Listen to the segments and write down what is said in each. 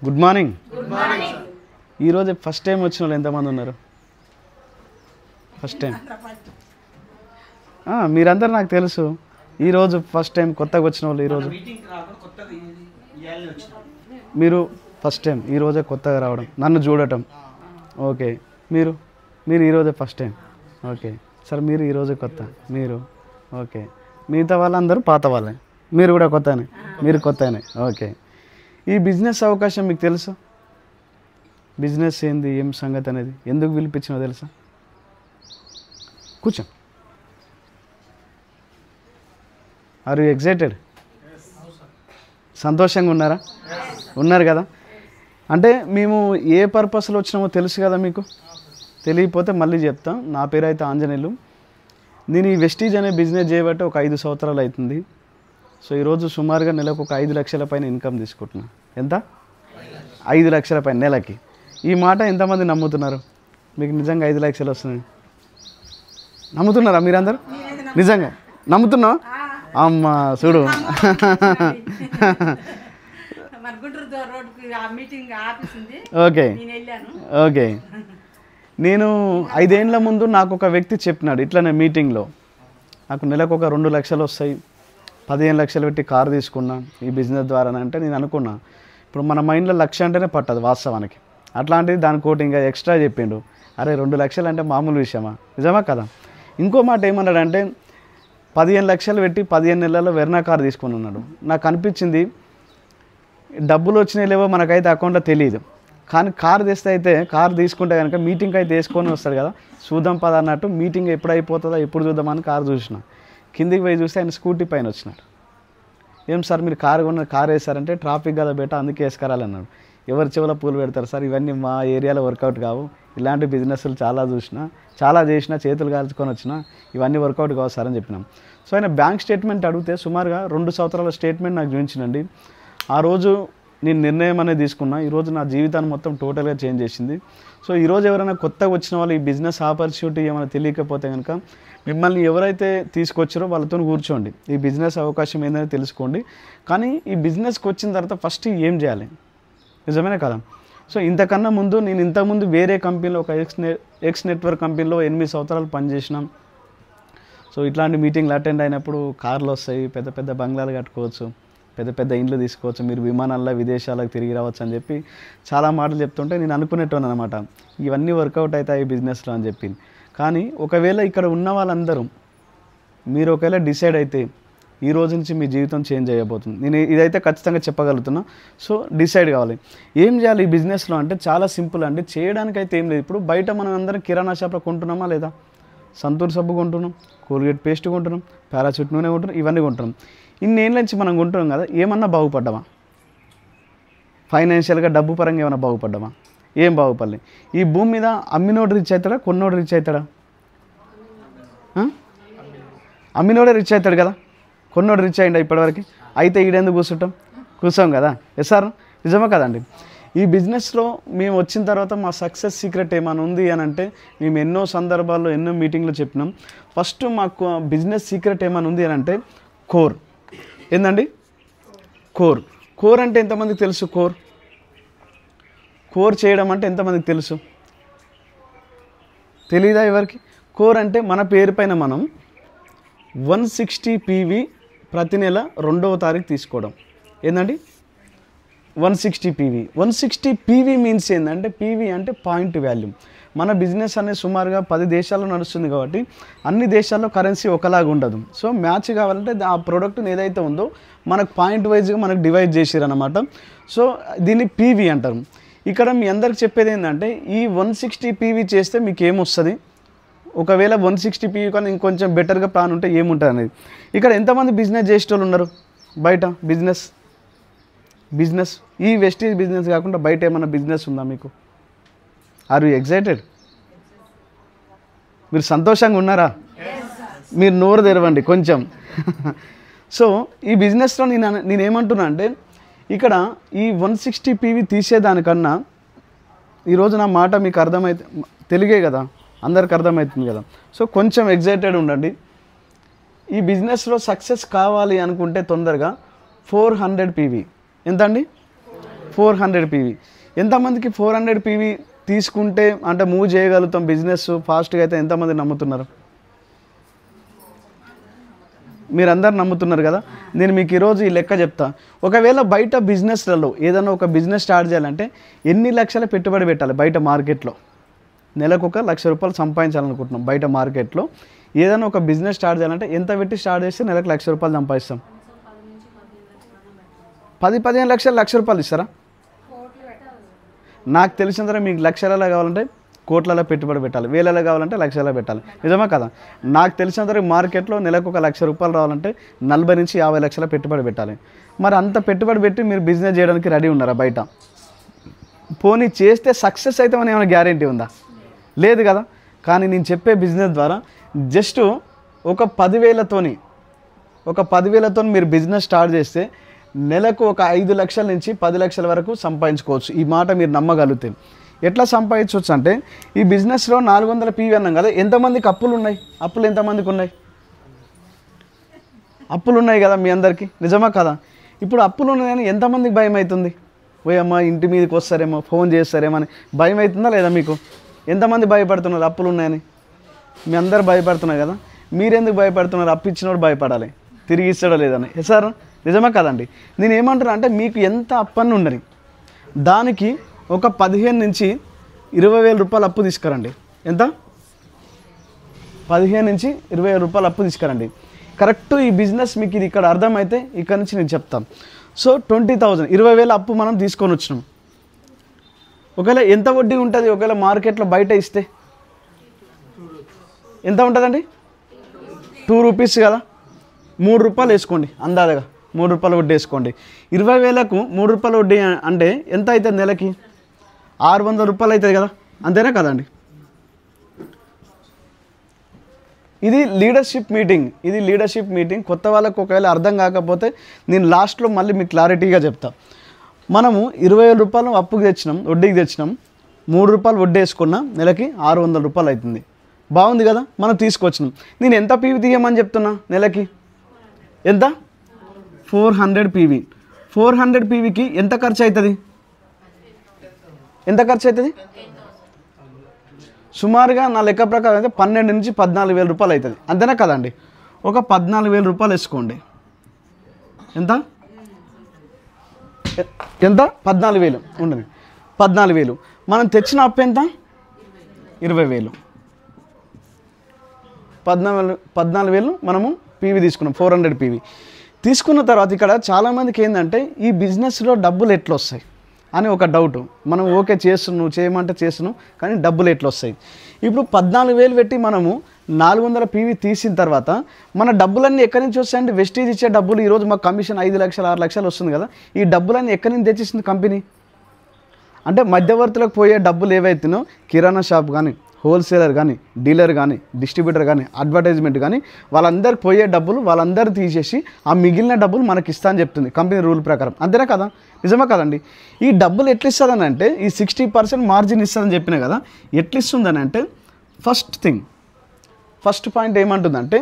Good morning. ఈరోజు first time వచ్చిన వాళ్ళు ఎంతమంది ఉన్నారు? ఫస్ట్ టైం మీరందరూ నాకు తెలుసు. ఈరోజు ఫస్ట్ టైం కొత్తగా వచ్చిన వాళ్ళు ఈరోజు మీరు ఫస్ట్ టైం ఈరోజే కొత్తగా రావడం, నన్ను చూడటం. ఓకే, మీరు ఈరోజే ఫస్ట్ టైం. ఓకే సార్, మీరు ఈరోజే కొత్త. మీరు ఓకే, మిగతా వాళ్ళందరూ పాత వాళ్ళే. మీరు కూడా కొత్తనే, మీరు కొత్తనే. ఓకే, ఈ బిజినెస్ అవకాశం మీకు తెలుసు? బిజినెస్ ఏంది, ఏం సంగతి అనేది, ఎందుకు పిలిపించినో తెలుసా? కూర్చో. Are you excited? సంతోషంగా ఉన్నారా? ఉన్నారు కదా. అంటే మేము ఏ పర్పస్లో వచ్చినామో తెలుసు కదా మీకు. తెలియకపోతే మళ్ళీ చెప్తాం. నా పేరు అయితే ఆంజనేయులు. నేను ఈ వెస్టీజ్ అనే బిజినెస్ చేయబట్టి ఒక 5 సంవత్సరాలు అవుతుంది. సో ఈరోజు సుమారుగా నెలకు ఒక 5 లక్షల పైన ఇన్కమ్ తీసుకుంటున్నా. ఎంత? 5 లక్షల పైన నెలకి. ఈ మాట ఎంతమంది నమ్ముతున్నారు? మీకు నిజంగా 5 లక్షలు వస్తున్నాయి నమ్ముతున్నారా మీరందరూ? నిజంగా నమ్ముతున్నావు? అమ్మ చూడు. Okay okay. నేను 5 ఏళ్ళ ముందు నాకు ఒక వ్యక్తి చెప్పినాడు ఇట్లనే మీటింగ్లో, నాకు నెలకు ఒక 2 లక్షలు వస్తాయి, 15 లక్షలు పెట్టి కారు తీసుకున్నా ఈ బిజినెస్ ద్వారా. అంటే నేను అనుకున్నా, ఇప్పుడు మన మైండ్లో లక్ష అంటేనే పట్టదు వాస్తవానికి. అట్లాంటిది దానికోటి ఇంకా ఎక్స్ట్రా చెప్పిండు. అరే 2 లక్షలు అంటే మామూలు విషయమా? నిజమా కదా. ఇంకో మాట ఏమన్నాడంటే 15 లక్షలు పెట్టి 15 నెలల్లో వెర్నా కారు తీసుకుని ఉన్నాడు. నాకు అనిపించింది డబ్బులు వచ్చినాయి లేవో మనకైతే అకౌంట్లో తెలియదు, కానీ కారు తెస్తే అయితే కారు తీసుకుంటే కనుక మీటింగ్ అయితే వేసుకొని వస్తాడు కదా, చూద్దాం పద అన్నట్టు. మీటింగ్ ఎప్పుడు అయిపోతుందో ఎప్పుడు చూద్దామని కారు చూసిన. కిందికి పోయి చూస్తే ఆయన స్కూటీ పైన వచ్చినాడు. ఏం సార్ మీరు కారు వేసారంటే ట్రాఫిక్ కదా బేటా అందుకే వేసుకురాలన్నాడు. ఎవరి చెవుల పూలు పెడతారు సార్, ఇవన్నీ మా ఏరియాలో వర్కౌట్ కావు. ఇలాంటి బిజినెస్లు చాలా చూసినా, చాలా చేసినా, చేతులు కాల్చుకొని వచ్చినా, ఇవన్నీ వర్కౌట్ కావు సార్ అని చెప్పినాం. సో ఆయన బ్యాంక్ స్టేట్మెంట్ అడిగితే సుమారుగా 2 సంవత్సరాల స్టేట్మెంట్ నాకు చూపించినండి. ఆ రోజు నేను నిర్ణయం అనేది తీసుకున్నా. ఈరోజు నా జీవితాన్ని మొత్తం టోటల్గా చేంజ్ చేసింది. సో ఈరోజు ఎవరైనా కొత్తగా వచ్చిన వాళ్ళు ఈ బిజినెస్ ఆపర్చునిటీ ఏమైనా తెలియకపోతే కనుక మిమ్మల్ని ఎవరైతే తీసుకొచ్చారో వాళ్ళతో కూర్చోండి, ఈ బిజినెస్ అవకాశం ఏందని తెలుసుకోండి. కానీ ఈ బిజినెస్కి వచ్చిన తర్వాత ఫస్ట్ ఏం చేయాలి, నిజమేనా కదా. సో ఇంతకన్నా ముందు నేను ఇంతకుముందు వేరే కంపెనీలో ఒక ఎక్స్ నెట్వర్క్ కంపెనీలో 8 సంవత్సరాలు పనిచేసినాం. సో ఇట్లాంటి మీటింగ్లు అటెండ్ అయినప్పుడు కార్లు వస్తాయి, పెద్ద పెద్ద బంగ్లాలు కట్టుకోవచ్చు, పెద్ద పెద్ద ఇండ్లు తీసుకోవచ్చు, మీరు విమానాల్లో విదేశాలకు తిరిగి రావచ్చు అని చెప్పి చాలా మాటలు చెప్తుంటే నేను అనుకునేటోను అనమాట, ఇవన్నీ వర్కౌట్ అవుతాయి ఈ బిజినెస్లో అని చెప్పి. కానీ ఒకవేళ ఇక్కడ ఉన్న వాళ్ళందరూ మీరు ఒకవేళ డిసైడ్ అయితే ఈ రోజు నుంచి మీ జీవితం చేంజ్ అయ్యబోతుంది. నేను ఇదైతే ఖచ్చితంగా చెప్పగలుగుతున్నా. సో డిసైడ్ కావాలి ఏం చేయాలి ఈ బిజినెస్లో అంటే చాలా సింపుల్ అండి. చేయడానికైతే ఏం లేదు. ఇప్పుడు బయట మనం అందరం కిరాణా షాప్లో కొంటున్నామా లేదా? సంతూర్ సబ్బు కొంటున్నాం, కోల్గేట్ పేస్ట్ కొంటున్నాం, పారాచూట్ నూనె కొంటున్నాం, ఇవన్నీ కొంటున్నాం. ఇన్నేళ్ళ నుంచి మనం కొంటున్నాం కదా, ఏమన్నా బాగుపడ్డామా? ఫైనాన్షియల్గా డబ్బు పరంగా ఏమైనా బాగుపడ్డామా? ఏం బాగుపడలే. ఈ భూమి మీద అమ్మినోడు రిచ్ అవుతాడా, కొన్నోడు రిచ్ అవుతాడా? అమ్మినోడే రిచ్ అవుతాడు కదా, కొన్నోడు రిచ్ అయ్యిండా ఇప్పటివరకు? అయితే ఈడెందుకు కూర్చోం కదా. సార్ నిజమా కదండి. ఈ బిజినెస్లో మేము వచ్చిన తర్వాత మా సక్సెస్ సీక్రెట్ ఏమైనా ఉంది అని అంటే మేము ఎన్నో సందర్భాల్లో ఎన్నో మీటింగ్లో చెప్పినాం. ఫస్ట్ మాకు బిజినెస్ సీక్రెట్ ఏమైనా ఉంది అని అంటే కోర్. ఏందండి? కోర్ అంటే ఎంతమందికి తెలుసు? కోర్ చేయడం అంటే ఎంతమందికి తెలుసు? తెలీదా ఎవరికి? కోర్ అంటే మన పేరు పైన మనం 160 PV ప్రతి నెల 2వ తారీఖు తీసుకోవడం. ఏందండి? 160 PV. 160 PV మీన్స్ ఏంటంటే, PV అంటే పాయింట్ వాల్యూ. మన బిజినెస్ అనేది సుమారుగా 10 దేశాల్లో నడుస్తుంది కాబట్టి అన్ని దేశాల్లో కరెన్సీ ఒకలాగా ఉండదు. సో మ్యాచ్ కావాలంటే ఆ ప్రోడక్ట్ని ఏదైతే ఉందో మనకు పాయింట్ వైజ్గా మనకు డివైడ్ చేసిరన్నమాట. సో దీన్ని PV అంటారు. ఇక్కడ మీ అందరికి చెప్పేది ఏంటంటే ఈ 160 PV చేస్తే మీకు ఏమొస్తుంది, ఒకవేళ 160 PV కానీ ఇంకొంచెం బెటర్గా ప్లాన్ ఉంటే ఏముంటుంది అనేది. ఇక్కడ ఎంతమంది బిజినెస్ చేసేటోళ్ళు ఉన్నారు బయట? బిజినెస్ ఈ వెస్టీజ్ బిజినెస్ కాకుండా బయట ఏమైనా బిజినెస్ ఉందా మీకు? Are you excited? మీరు సంతోషంగా ఉన్నారా? మీరు నోరు తెరవండి కొంచెం. సో ఈ బిజినెస్లో నేనేమంటున్నా అంటే ఇక్కడ ఈ 160 PV తీసేదానికన్నా ఈరోజు నా మాట మీకు అర్థమైతే తెలుగే కదా, అందరికి అర్థమవుతుంది కదా. సో కొంచెం ఎక్సైటెడ్ ఉండండి. ఈ బిజినెస్లో సక్సెస్ కావాలి అనుకుంటే తొందరగా 400 PV ఎంత అండి? 400 పీవీ. ఎంతమందికి 400 పీవీ తీసుకుంటే అంటే మూవ్ చేయగలుగుతాం బిజినెస్ ఫాస్ట్గా అయితే ఎంతమంది నమ్ముతున్నారు? మీరందరు నమ్ముతున్నారు కదా. నేను మీకు ఈరోజు ఈ లెక్క చెప్తా. ఒకవేళ బయట బిజినెస్లలో ఏదైనా ఒక బిజినెస్ స్టార్ట్ చేయాలంటే ఎన్ని లక్షల పెట్టుబడి పెట్టాలి? బయట మార్కెట్లో నెలకు ₹1,00,000 సంపాదించాలనుకుంటున్నాం. బయట మార్కెట్లో ఏదైనా ఒక బిజినెస్ స్టార్ట్ చేయాలంటే ఎంత పెట్టి స్టార్ట్ చేస్తే నెలకు ₹1,00,000 సంపాదిస్తాం? 10-15 లక్షలు ₹1,00,000 ఇస్తారా? నాకు తెలిసిన తర్వాత మీకు లక్షలలో కావాలంటే కోట్లలో పెట్టుబడి పెట్టాలి, వేలలో కావాలంటే లక్షలలో పెట్టాలి. నిజమా కదా? నాకు తెలిసిన తర్వాత మార్కెట్లో నెలకు ₹1,00,000 రావాలంటే 40 నుంచి 50 లక్షల పెట్టుబడి పెట్టాలి. మరి అంత పెట్టుబడి పెట్టి మీరు బిజినెస్ చేయడానికి రెడీ ఉన్నారా? బయట పోనీ చేస్తే సక్సెస్ అవుతామని ఏమైనా గ్యారెంటీ ఉందా? లేదు కదా. కానీ నేను చెప్పే బిజినెస్ ద్వారా జస్ట్ ఒక 10,000తోని మీరు బిజినెస్ స్టార్ట్ చేస్తే నెలకు ఒక 5 లక్షల నుంచి 10 లక్షల వరకు సంపాదించుకోవచ్చు. ఈ మాట మీరు నమ్మగలిగితే ఎట్లా సంపాదించవచ్చు అంటే ఈ బిజినెస్లో 400 పీవీ అన్నాం కదా. ఎంతమందికి అప్పులు ఉన్నాయి? అప్పులు ఎంతమందికి ఉన్నాయి? అప్పులు ఉన్నాయి కదా మీ అందరికీ. నిజమా కదా? ఇప్పుడు అప్పులు ఉన్నాయని ఎంతమందికి భయం అవుతుంది? ఓయమ్మ ఇంటి మీదకి వస్తారేమో, ఫోన్ చేస్తారేమో అని భయం అవుతుందా లేదా మీకు? ఎంతమంది భయపడుతున్నారు అప్పులు ఉన్నాయని? మీ అందరు భయపడుతున్నారు కదా. మీరెందుకు భయపడుతున్నారు? అప్పు ఇచ్చినోడు భయపడాలి, తిరిగి ఇస్తాడో లేదని. సార్ నిజమా కదండి? నేను ఏమంటున్నా అంటే మీకు ఎంత అప్పని ఉండని దానికి ఒక 15 నుంచి 20,000 రూపాయలు అప్పు తీసుకురండి. ఎంత? 15 నుంచి 20,000 రూపాయలు అప్పు తీసుకురండి. కరెక్ట్ ఈ బిజినెస్ మీకు ఇది ఇక్కడ అర్థమైతే ఇక్కడ నుంచి నేను చెప్తాను. సో 20,000 20,000 అప్పు మనం తీసుకొని వచ్చినాం. ఒకవేళ ఎంత వడ్డీ ఉంటుంది? ఒకవేళ మార్కెట్లో బయట ఇస్తే ఎంత ఉంటుందండి? ₹2 కదా. ₹3 వేసుకోండి అందాజగా. ₹3 వడ్డీ వేసుకోండి. 20,000కు ₹3 వడ్డీ అంటే ఎంత అవుతుంది? నెలకి ₹600 అవుతుంది కదా. అంతేనా కదండి? ఇది లీడర్షిప్ మీటింగ్. కొత్త వాళ్ళకు ఒకవేళ అర్థం కాకపోతే నేను లాస్ట్లో మళ్ళీ మీకు క్లారిటీగా చెప్తా. మనము ₹20,000 అప్పుకి తెచ్చినాం, వడ్డీకి తెచ్చినాం. ₹3 వడ్డీ వేసుకున్నా నెలకి ₹600 అవుతుంది. బాగుంది కదా. మనం తీసుకొచ్చినాం. నేను ఎంత పీవీ తీయమని చెప్తున్నా? నెలకి ఎంత? 400 పీవీ. 400 పీవీకి ఎంత ఖర్చు అవుతుంది? సుమారుగా నా లెక్క ప్రకారం అయితే 12 నుంచి 14,000 రూపాయలు అవుతుంది. అంతేనా కదండి? ఒక 14,000 రూపాయలు వేసుకోండి. ఎంత? 14,000 ఉండదు. 14,000 మనం తెచ్చిన అప్పు ఎంత? 20,000. 14,000 మనము పీవీ తీసుకున్నాం. 400 పీవీ తీసుకున్న తర్వాత ఇక్కడ చాలామందికి ఏంటంటే ఈ బిజినెస్లో డబ్బులు ఎట్లా వస్తాయి అని ఒక డౌట్. మనం ఓకే చేస్తున్నాం, చేయమంటే చేస్తున్నాం, కానీ డబ్బులు ఎట్లా వస్తాయి? ఇప్పుడు 14,000 పెట్టి మనము 400 పీవీ తీసిన తర్వాత మన డబ్బులన్నీ ఎక్కడి నుంచి వస్తాయంటే వెస్టీజ్ ఇచ్చే డబ్బులు. ఈరోజు మాకు కమిషన్ 5 లక్షలు 6 లక్షలు వస్తుంది కదా. ఈ డబ్బులన్నీ ఎక్కడి నుంచి తెచ్చిస్తుంది కంపెనీ? అంటే మధ్యవర్తులకు పోయే డబ్బులు ఏవైతేనో కిరాణా షాప్ కానీ, హోల్సేలర్ కానీ, డీలర్ కానీ, డిస్ట్రిబ్యూటర్ కానీ, అడ్వర్టైజ్మెంట్ కానీ వాళ్ళందరికి పోయే డబ్బులు వాళ్ళందరూ తీసేసి ఆ మిగిలిన డబ్బులు మనకి ఇస్తా అని చెప్తుంది కంపెనీ రూల్ ప్రకారం. అంతేనా కదా? నిజమా కదండి? ఈ డబ్బులు ఎట్లా ఇస్తుందని అంటే ఈ 60% మార్జిన్ ఇస్తుందని చెప్పినా కదా. ఎట్లా ఇస్తుందని అంటే ఫస్ట్ పాయింట్ ఏమంటుందంటే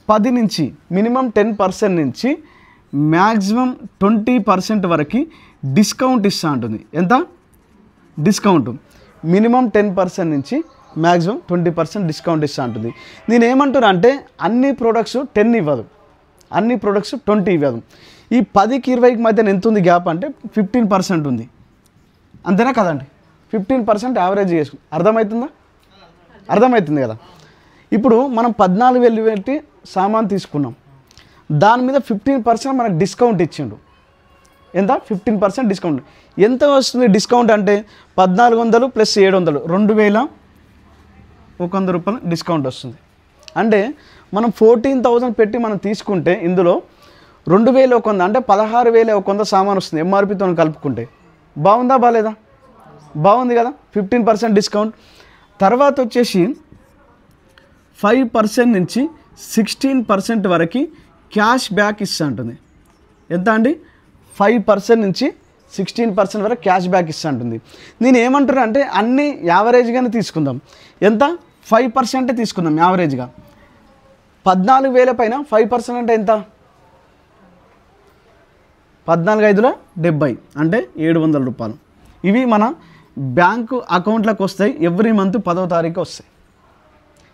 10 నుంచి మినిమం 10% నుంచి మ్యాక్సిమం 20% వరకు డిస్కౌంట్ ఇస్తూ ఉంటుంది. ఎంత డిస్కౌంట్? మినిమం 10% నుంచి మ్యాక్సిమం 20% డిస్కౌంట్ ఇస్తూ ఉంటుంది. నేను ఏమంటున్నా అంటే అన్ని ప్రోడక్ట్స్ 10 ఇవ్వదు, అన్ని ప్రోడక్ట్స్ 20 ఇవ్వదు. ఈ 10కి 20కి మధ్యన ఎంత ఉంది గ్యాప్ అంటే 15% ఉంది. అంతేనా కదండి? 15% యావరేజ్ చేసుకు. అర్థమవుతుంది కదా. ఇప్పుడు మనం 14,000 పెట్టి సామాన్ తీసుకున్నాం, దాని మీద 15% మనకు డిస్కౌంట్ ఇచ్చిండు. ఎంత? 15% డిస్కౌంట్. ఎంత వస్తుంది డిస్కౌంట్ అంటే 1,400 + 700 ₹2,100 డిస్కౌంట్ వస్తుంది. అంటే మనం 14,000 పెట్టి మనం తీసుకుంటే ఇందులో 2,100 అంటే 16,100 సామాన్ వస్తుంది ఎంఆర్పితో కలుపుకుంటే. బాగుందా బాగాలేదా? బాగుంది కదా. 15% డిస్కౌంట్. తర్వాత వచ్చేసి 5% నుంచి 16% వరకు క్యాష్ బ్యాక్ ఇస్తూ ఉంటుంది. ఎంత అండి? 5% నుంచి 16% వరకు క్యాష్ బ్యాక్ ఇస్తూ ఉంటుంది. నేను ఏమంటున్నా అంటే అన్నీ యావరేజ్గానే తీసుకుందాం. ఎంత? 5% తీసుకుందాం యావరేజ్గా. 14,000 పైన 5% అంటే ఎంత? 14×5 = 70 అంటే 700 రూపాయలు. ఇవి మన బ్యాంకు అకౌంట్లకు వస్తాయి. ఎవ్రీ మంత్ 10వ తారీఖు వస్తాయి.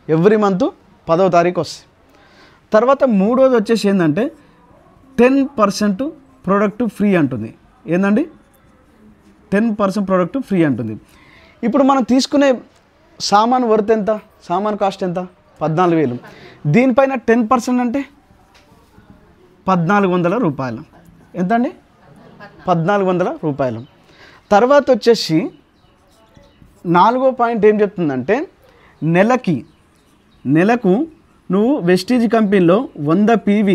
ఎవ్రీ మంత్ 10వ తారీఖు వస్తాయి. తర్వాత మూడోది వచ్చేసి ఏంటంటే 10% ప్రోడక్ట్ ఫ్రీ అంటుంది. ఏందండి? 10% ప్రోడక్ట్ ఫ్రీ అంటుంది. ఇప్పుడు మనం తీసుకునే సామాన్ వర్త్ ఎంత? సామాన్ కాస్ట్ ఎంత? 14,000. దీనిపైన 10% అంటే 1,400 రూపాయలు. ఎంత అండి? 1,400 రూపాయలు. తర్వాత వచ్చేసి 4వ పాయింట్ ఏం చెప్తుందంటే నెలకు నువ్వు వెస్టీజ్ కంపెనీలో 100 PV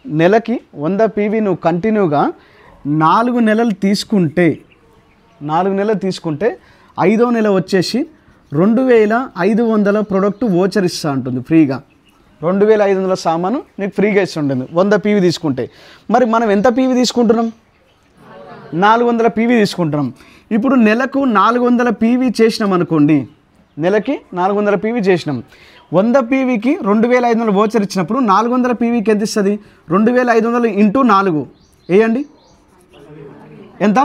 నెలకి 100 PV నువ్వు కంటిన్యూగా 4 నెలలు తీసుకుంటే 5వ నెల వచ్చేసి 2,500 ప్రోడక్ట్ వోచర్ ఇస్తా ఉంటుంది ఫ్రీగా. 2,500 సామాను నీకు ఫ్రీగా ఇస్తుంటుంది 100 PV తీసుకుంటే. మరి మనం ఎంత PV తీసుకుంటున్నాం? 400 PV తీసుకుంటున్నాం. ఇప్పుడు నెలకు 400 PV చేసినాం అనుకోండి. నెలకి 400 PV చేసినాం. 100 PVకి 2,500 వోచర్ ఇచ్చినప్పుడు 400 PVకి ఎంత ఇస్తుంది? 2,500 × 4 వేయండి. ఎంత?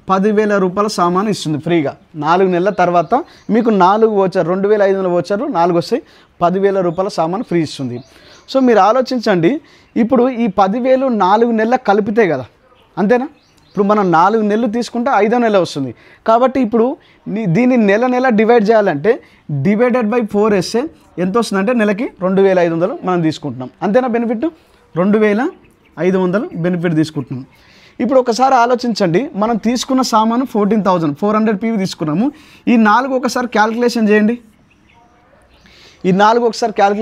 10,000 రూపాయల సామాను ఇస్తుంది ఫ్రీగా. 4 నెలల తర్వాత మీకు 4 వోచర్ 2,500 వోచర్లు 4 వస్తాయి. 10,000 రూపాయల సామాను ఫ్రీ ఇస్తుంది. సో మీరు ఆలోచించండి. ఇప్పుడు ఈ 10,000 4 నెలల కలిపితే కదా, అంతేనా? ఇప్పుడు మనం 4 నెలలు తీసుకుంటే 5వ నెల వస్తుంది. కాబట్టి ఇప్పుడు దీన్ని నెల డివైడ్ చేయాలంటే /4 వేస్తే ఎంత వస్తుందంటే నెలకి 2,500 మనం తీసుకుంటున్నాం. అంతేనా బెనిఫిట్? 2,500 బెనిఫిట్ తీసుకుంటున్నాం. ఇప్పుడు ఒకసారి ఆలోచించండి. మనం తీసుకున్న సామాను 14,400 PV తీసుకున్నాము. ఈ 4 ఒకసారి క్యాల్కులేషన్ చేయండి. 2,000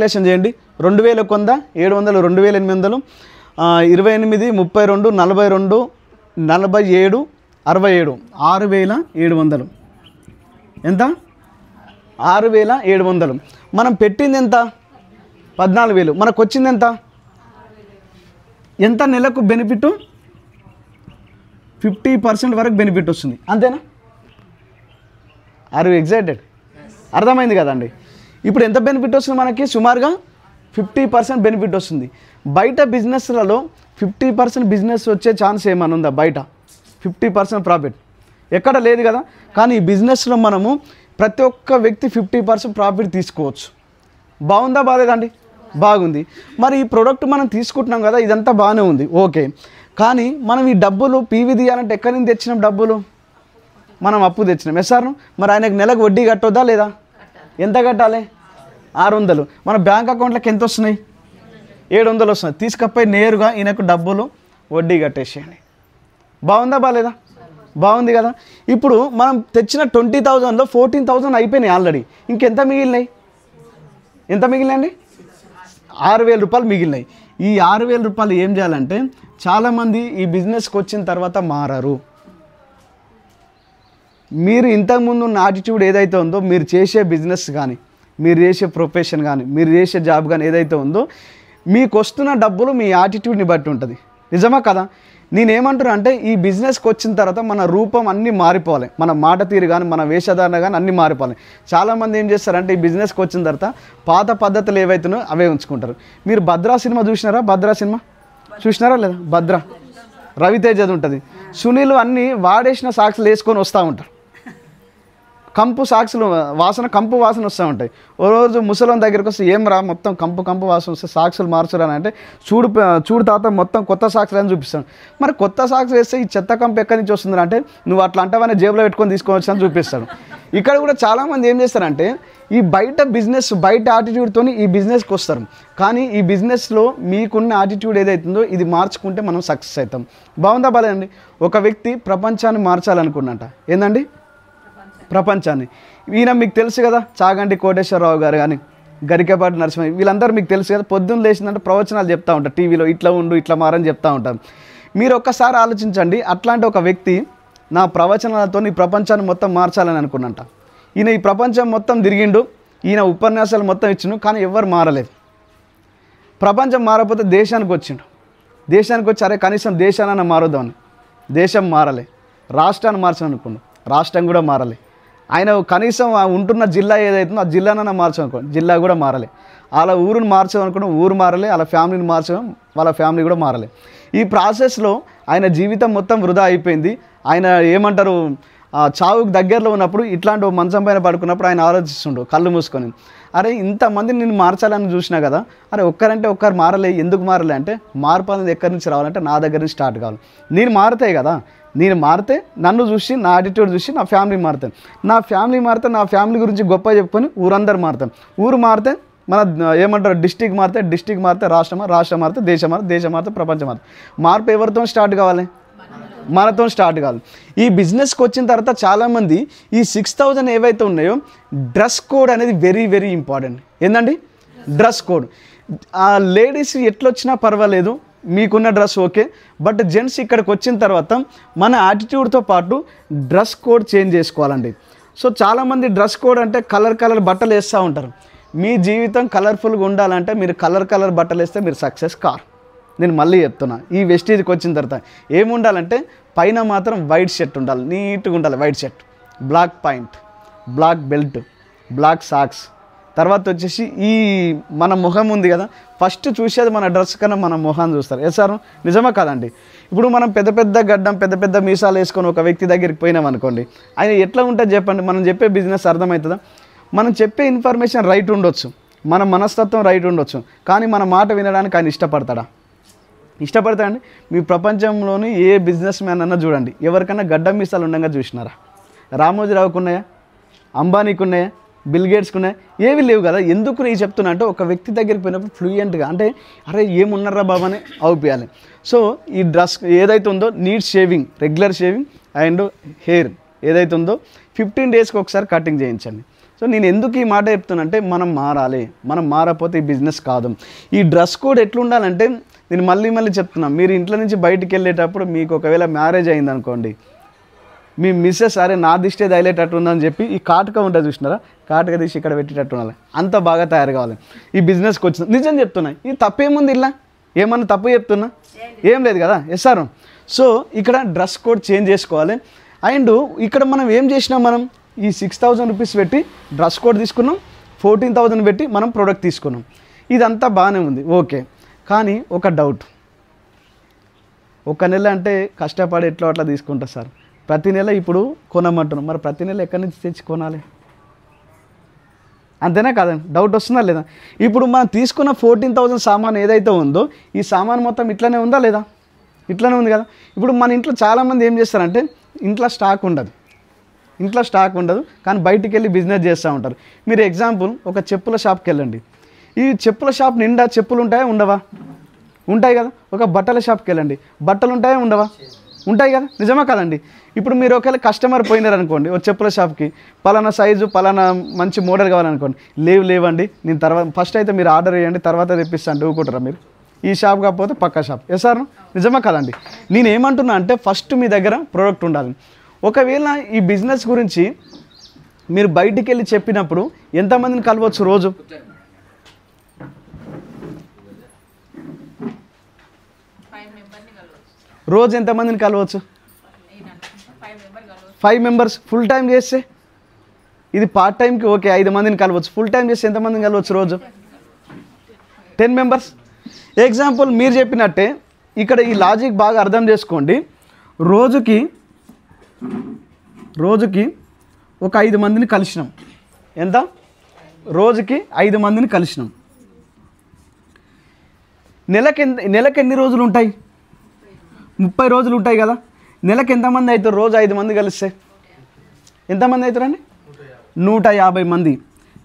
700, 2,800, 2,800, 28, 32, 42, 47, 67, 6,700. ఎంత? 6,700. మనం పెట్టింది ఎంత? 14,000. మనకు వచ్చింది ఎంత? నెలకు బెనిఫిట్? 50% వరకు బెనిఫిట్ వస్తుంది. అంతేనా? Are you excited? అర్థమైంది కదండి. ఇప్పుడు ఎంత బెనిఫిట్ వస్తుంది మనకి? సుమారుగా 50% బెనిఫిట్ వస్తుంది. బయట బిజినెస్లలో 50% బిజినెస్ వచ్చే ఛాన్స్ ఏమైనా ఉందా? బయట 50% ప్రాఫిట్ ఎక్కడ లేదు కదా. కానీ ఈ బిజినెస్లో మనము ప్రతి ఒక్క వ్యక్తి 50% ప్రాఫిట్ తీసుకోవచ్చు. బాగుందా? బాలేదండి? బాగుంది. మరి ఈ ప్రోడక్ట్ మనం తీసుకుంటున్నాం కదా, ఇదంతా బాగానే ఉంది, ఓకే. కానీ మనం ఈ డబ్బులు PV తీయాలంటే ఎక్కడి నుంచి తెచ్చినాం డబ్బులు? మనం అప్పు తెచ్చినాం. ఎస్ఆర్. మరి ఆయనకు నెలకు వడ్డీ కట్టొద్దా లేదా? ఎంత కట్టాలి? 600. మన బ్యాంక్ అకౌంట్లోకి ఎంత వస్తున్నాయి? 700 వస్తున్నాయి. తీసుకపోయి నేరుగా ఈయనకు డబ్బులు వడ్డీ కట్టేసేయండి. బాగుందా? బాలేదా? బాగుంది కదా. ఇప్పుడు మనం తెచ్చిన 20,000లో 14,000 అయిపోయినాయి ఆల్రెడీ. ఇంకెంత మిగిలినాయి? ఎంత మిగిలినాయండి? 6,000 రూపాయలు మిగిలినాయి. ఈ 6,000 రూపాయలు ఏం చేయాలంటే, చాలామంది ఈ బిజినెస్కి వచ్చిన తర్వాత మారారు. మీరు ఇంతకుముందు ఉన్న యాటిట్యూడ్ ఏదైతే ఉందో, మీరు చేసే బిజినెస్ కానీ, మీరు చేసే ప్రొఫెషన్ కానీ, మీరు చేసే జాబ్ కానీ ఏదైతే ఉందో, మీకు వస్తున్న డబ్బులు మీ యాటిట్యూడ్ని బట్టి ఉంటుంది. నిజమా కదా? నేనేమంటున్నా అంటే, ఈ బిజినెస్కి వచ్చిన తర్వాత మన రూపం అన్నీ మారిపోవాలి. మన మాట తీరు కానీ, మన వేషధారణ కానీ అన్నీ మారిపోవాలి. చాలామంది ఏం చేస్తారంటే, ఈ బిజినెస్కి వచ్చిన తర్వాత పాత పద్ధతులు ఏవైతున్నాయో అవే ఉంచుకుంటారు. మీరు భద్రా సినిమా చూసినారా? భద్రా సినిమా చూసినారా లేదా? భద్ర రవితేజది ఉంటుంది. సునీల్ అన్నీ వాడేసిన సాక్స్లు వేసుకొని వస్తూ ఉంటారు. కంపు సాక్స్లు వాసన, కంపు వాసన వస్తూ ఉంటాయి. ఓ రోజు ముసలం దగ్గరికి వస్తే, ఏం రా మొత్తం కంపు వాసన వస్తే సాక్సులు మార్చురాని అంటే, చూడు తాత మొత్తం కొత్త సాక్సులు అని చూపిస్తాను. మరి కొత్త సాక్స్ వేస్తే ఈ చెత్త కంపు ఎక్కడి నుంచి వస్తుందంటే, అంటే నువ్వు అట్లా అంటావని జేబులో పెట్టుకొని తీసుకోవచ్చు అని చూపిస్తాడు. ఇక్కడ కూడా చాలామంది ఏం చేస్తారంటే, ఈ బయట బిజినెస్, బయట యాటిట్యూడ్తో ఈ బిజినెస్కి వస్తారు. కానీ ఈ బిజినెస్లో మీకున్న యాటిట్యూడ్ ఏదైతుందో ఇది మార్చుకుంటే మనం సక్సెస్ అవుతాం. బాగుందా? బాలేదండి? ఒక వ్యక్తి ప్రపంచాన్ని మార్చాలనుకున్నట. ఏందండి? ప్రపంచాన్ని. ఈయన మీకు తెలుసు కదా, చాగంటి కోటేశ్వరరావు గారు కానీ, గరికపాటి నరసింహ, వీళ్ళందరూ మీకు తెలుసు కదా. పొద్దున్న లేచిందంటే ప్రవచనాలు చెప్తూ ఉంటారు టీవీలో, ఇట్లా ఉండు, ఇట్లా మారని చెప్తూ ఉంటారు. మీరు ఒక్కసారి ఆలోచించండి, అట్లాంటి ఒక వ్యక్తి నా ప్రవచనాలతో ఈ ప్రపంచాన్ని మొత్తం మార్చాలని అనుకున్నంట. ఈయన ఈ ప్రపంచం మొత్తం తిరిగిండు, ఈయన ఉపన్యాసాలు మొత్తం ఇచ్చిండు, కానీ ఎవ్వరు మారలేదు. ప్రపంచం మారకపోతే దేశానికి వచ్చిండు. దేశానికి వచ్చి, అరే కనీసం దేశాన్ని మారుద్దామని. దేశం మారలే. రాష్ట్రాన్ని మార్చాలనుకున్నాడు, రాష్ట్రం కూడా మారలే. ఆయన కనీసం ఉంటున్న జిల్లా ఏదైతుందో ఆ జిల్లానైనా మార్చామనుకో, జిల్లా కూడా మారలే. అలా ఊరుని మార్చామనుకున్న ఊరు మారలే, అలా ఫ్యామిలీని మార్చాం వాళ్ళ ఫ్యామిలీ కూడా మారలే. ఈ ప్రాసెస్లో ఆయన జీవితం మొత్తం వృధా అయిపోయింది. ఆయన ఏమంటారు, చావుకు దగ్గరలో ఉన్నప్పుడు ఇట్లాంటి మంచం పైన పడుకున్నప్పుడు ఆయన ఆలోచిస్తుండు కళ్ళు మూసుకొని, అరే ఇంతమంది నేను మార్చాలని చూసినా కదా, అరే ఒక్కరంటే ఒక్కరు మారలే, ఎందుకు మారలే అంటే మార్పు అనేది ఎక్కడి నుంచి రావాలంటే నా దగ్గర నుంచి స్టార్ట్ కావాలి. నేను మారుతాయి కదా, నేను మారితే నన్ను చూసి నా యాటిట్యూడ్ చూసి నా ఫ్యామిలీ మారుతాను, నా ఫ్యామిలీ మారితే నా ఫ్యామిలీ గురించి గొప్ప చెప్పుకొని ఊరందరూ మారుతాం, ఊరు మారితే మన ఏమంటారు డిస్టిక్ మారితే రాష్ట్రం మారితే దేశం మారితే ప్రపంచం మారితే. మార్పు ఎవరితో స్టార్ట్ కావాలి? మనతో స్టార్ట్ కావాలి. ఈ బిజినెస్కి వచ్చిన తర్వాత చాలామంది ఈ 6,000 ఏవైతే ఉన్నాయో డ్రెస్ కోడ్ అనేది వెరీ వెరీ ఇంపార్టెంట్. ఏంటండి డ్రెస్ కోడ్? లేడీస్ ఎట్లొచ్చినా పర్వాలేదు, మీకున్న డ్రెస్ ఓకే, బట్ జెంట్స్ ఇక్కడికి వచ్చిన తర్వాత మన యాటిట్యూడ్తో పాటు డ్రెస్ కోడ్ చేంజ్ చేసుకోవాలండి. సో చాలామంది డ్రెస్ కోడ్ అంటే కలర్ బట్టలు వేస్తూ ఉంటారు. మీ జీవితం కలర్ఫుల్గా ఉండాలంటే మీరు కలర్ బట్టలు వేస్తే మీరు సక్సెస్ కారు. నేను మళ్ళీ చెప్తున్నా, ఈ వెస్టేజ్కి వచ్చిన తర్వాత ఏముండాలంటే పైన మాత్రం వైట్ షర్ట్ ఉండాలి, నీట్గా ఉండాలి white shirt, black pant, black belt, black socks. తర్వాత వచ్చేసి ఈ మన ముఖం ఉంది కదా, ఫస్ట్ చూసేది మన డ్రెస్ కన్నా మన ముఖాన్ని చూస్తారు. సార్ నిజమా కాదండి? ఇప్పుడు మనం పెద్ద గడ్డం పెద్ద మీసాలు వేసుకొని ఒక వ్యక్తి దగ్గరికి పోయినాం అనుకోండి, ఆయన ఎట్లా ఉంటుంది చెప్పండి? మనం చెప్పే బిజినెస్ అర్థమవుతుందా? మనం చెప్పే ఇన్ఫర్మేషన్ రైట్ ఉండొచ్చు, మన మనస్తత్వం రైట్ ఉండొచ్చు, కానీ మన మాట వినడానికి ఆయన ఇష్టపడతాడా? ఇష్టపడతాడండి? మీ ప్రపంచంలోని ఏ బిజినెస్ మ్యాన్ అన్నా చూడండి, ఎవరికైనా గడ్డం మీసాలు ఉండగా చూసినారా? రామోజీరావుకు ఉన్నాయా? అంబానీకి ఉన్నాయా? బిల్ గేట్స్కి ఉన్నాయా? ఏవి లేవు కదా. ఎందుకు నేను చెప్తున్నా అంటే ఒక వ్యక్తి దగ్గరికి పోయినప్పుడు ఫ్లూయెంట్గా అంటే అరే ఏమున్నారా బాబా అని అవుపియాలి. సో ఈ డ్రెస్ ఏదైతే ఉందో neat shaving, regular shaving and hair ఏదైతే ఉందో 15 డేస్కి ఒకసారి కటింగ్ చేయించండి. సో నేను ఎందుకు ఈ మాట చెప్తున్నా అంటే మనం మారాలి, మనం మారకపోతే ఈ బిజినెస్ కాదు. ఈ డ్రెస్ కోడ్ ఎట్లుండాలంటే నేను మళ్ళీ చెప్తున్నా, మీరు ఇంట్లో నుంచి బయటికి వెళ్ళేటప్పుడు మీకు ఒకవేళ మ్యారేజ్ అయిందనుకోండి, మీ మిస్సెస్ అరే నా దిష్టే తగిలేటట్టు ఉందని చెప్పి ఈ కాటుక ఉంటుంది చూసినారా, కాటుక తీసి ఇక్కడ పెట్టేటట్టు ఉండాలి, అంత బాగా తయారు కావాలి. ఈ బిజినెస్కి వచ్చిన నిజం చెప్తున్నా, ఈ తప్పేముంది ఇలా? ఏమన్నా తప్పు చెప్తున్నా? ఏం లేదు కదా. సార్ సో ఇక్కడ డ్రెస్ కోడ్ చేంజ్ చేసుకోవాలి. అండ్ ఇక్కడ మనం ఏం చేసినాం, మనం ఈ 6,000 రూపీస్ పెట్టి డ్రెస్ కోడ్ తీసుకున్నాం, 14,000 పెట్టి మనం ప్రోడక్ట్ తీసుకున్నాం, ఇదంతా బాగానే ఉంది ఓకే. కానీ ఒక డౌట్, ఒక నెల అంటే కష్టపడి ఎట్లా అట్లా తీసుకుంటా సార్, ప్రతి నెల ఇప్పుడు కొనమంటున్నాం, మరి ప్రతి నెల ఎక్కడి నుంచి తెచ్చి కొనాలి? అంతేనా కాదండి? డౌట్ వస్తుందా లేదా? ఇప్పుడు మనం తీసుకున్న 14,000 సామాన్ ఏదైతే ఉందో ఈ సామాన్ మొత్తం ఇట్లనే ఉందా లేదా? ఇట్లనే ఉంది కదా. ఇప్పుడు మన ఇంట్లో చాలామంది ఏం చేస్తారంటే ఇంట్లో స్టాక్ ఉండదు కానీ బయటికి వెళ్ళి బిజినెస్ చేస్తూ ఉంటారు. మీరు ఎగ్జాంపుల్ ఒక చెప్పుల షాప్కి వెళ్ళండి, ఈ చెప్పుల షాప్ నిండా చెప్పులు ఉంటాయా ఉండవా? ఉంటాయి కదా. ఒక బట్టల షాప్కి వెళ్ళండి, బట్టలు ఉంటాయా ఉండవా? ఉంటాయి కదా. నిజమా కదండి? ఇప్పుడు మీరు ఒకవేళ కస్టమర్ పోయినారనుకోండి ఒక చెప్పుల షాప్కి, పలానా సైజు పలానా మంచి మోడల్ కావాలనుకోండి, లేవండి నేను తర్వాత ఫస్ట్ అయితే మీరు ఆర్డర్ చేయండి తర్వాత తెప్పిస్తాను ఊరుకుంటారా మీరు? ఈ షాప్ కాకపోతే పక్క షాప్. సార్ నిజమా కదండి? నేను ఏమంటున్నా అంటే ఫస్ట్ మీ దగ్గర ప్రోడక్ట్ ఉండాలి. ఒకవేళ ఈ బిజినెస్ గురించి మీరు బయటికి వెళ్ళి చెప్పినప్పుడు ఎంతమందిని కలవచ్చు రోజు? రోజు ఎంతమందిని కలవచ్చు? 5 మెంబర్స్. ఫుల్ టైం చేస్తే ఇది పార్ట్ టైంకి ఓకే 5 మందిని కలవచ్చు, ఫుల్ టైం చేస్తే ఎంతమందిని కలవచ్చు రోజు? 10 మెంబర్స్. ఎగ్జాంపుల్ మీరు చెప్పినట్టే ఇక్కడ ఈ లాజిక్ బాగా అర్థం చేసుకోండి. రోజుకి ఒక 5 మందిని కలిసినాం. ఎంత? రోజుకి 5 మందిని కలిసినాం. నెలకి ఎన్ని రోజులు ఉంటాయి? 30 రోజులు ఉంటాయి కదా. నెలకి ఎంతమంది అవుతారు? రోజు 5 మంది కలిస్తే ఎంతమంది అవుతారండి? 150 మంది.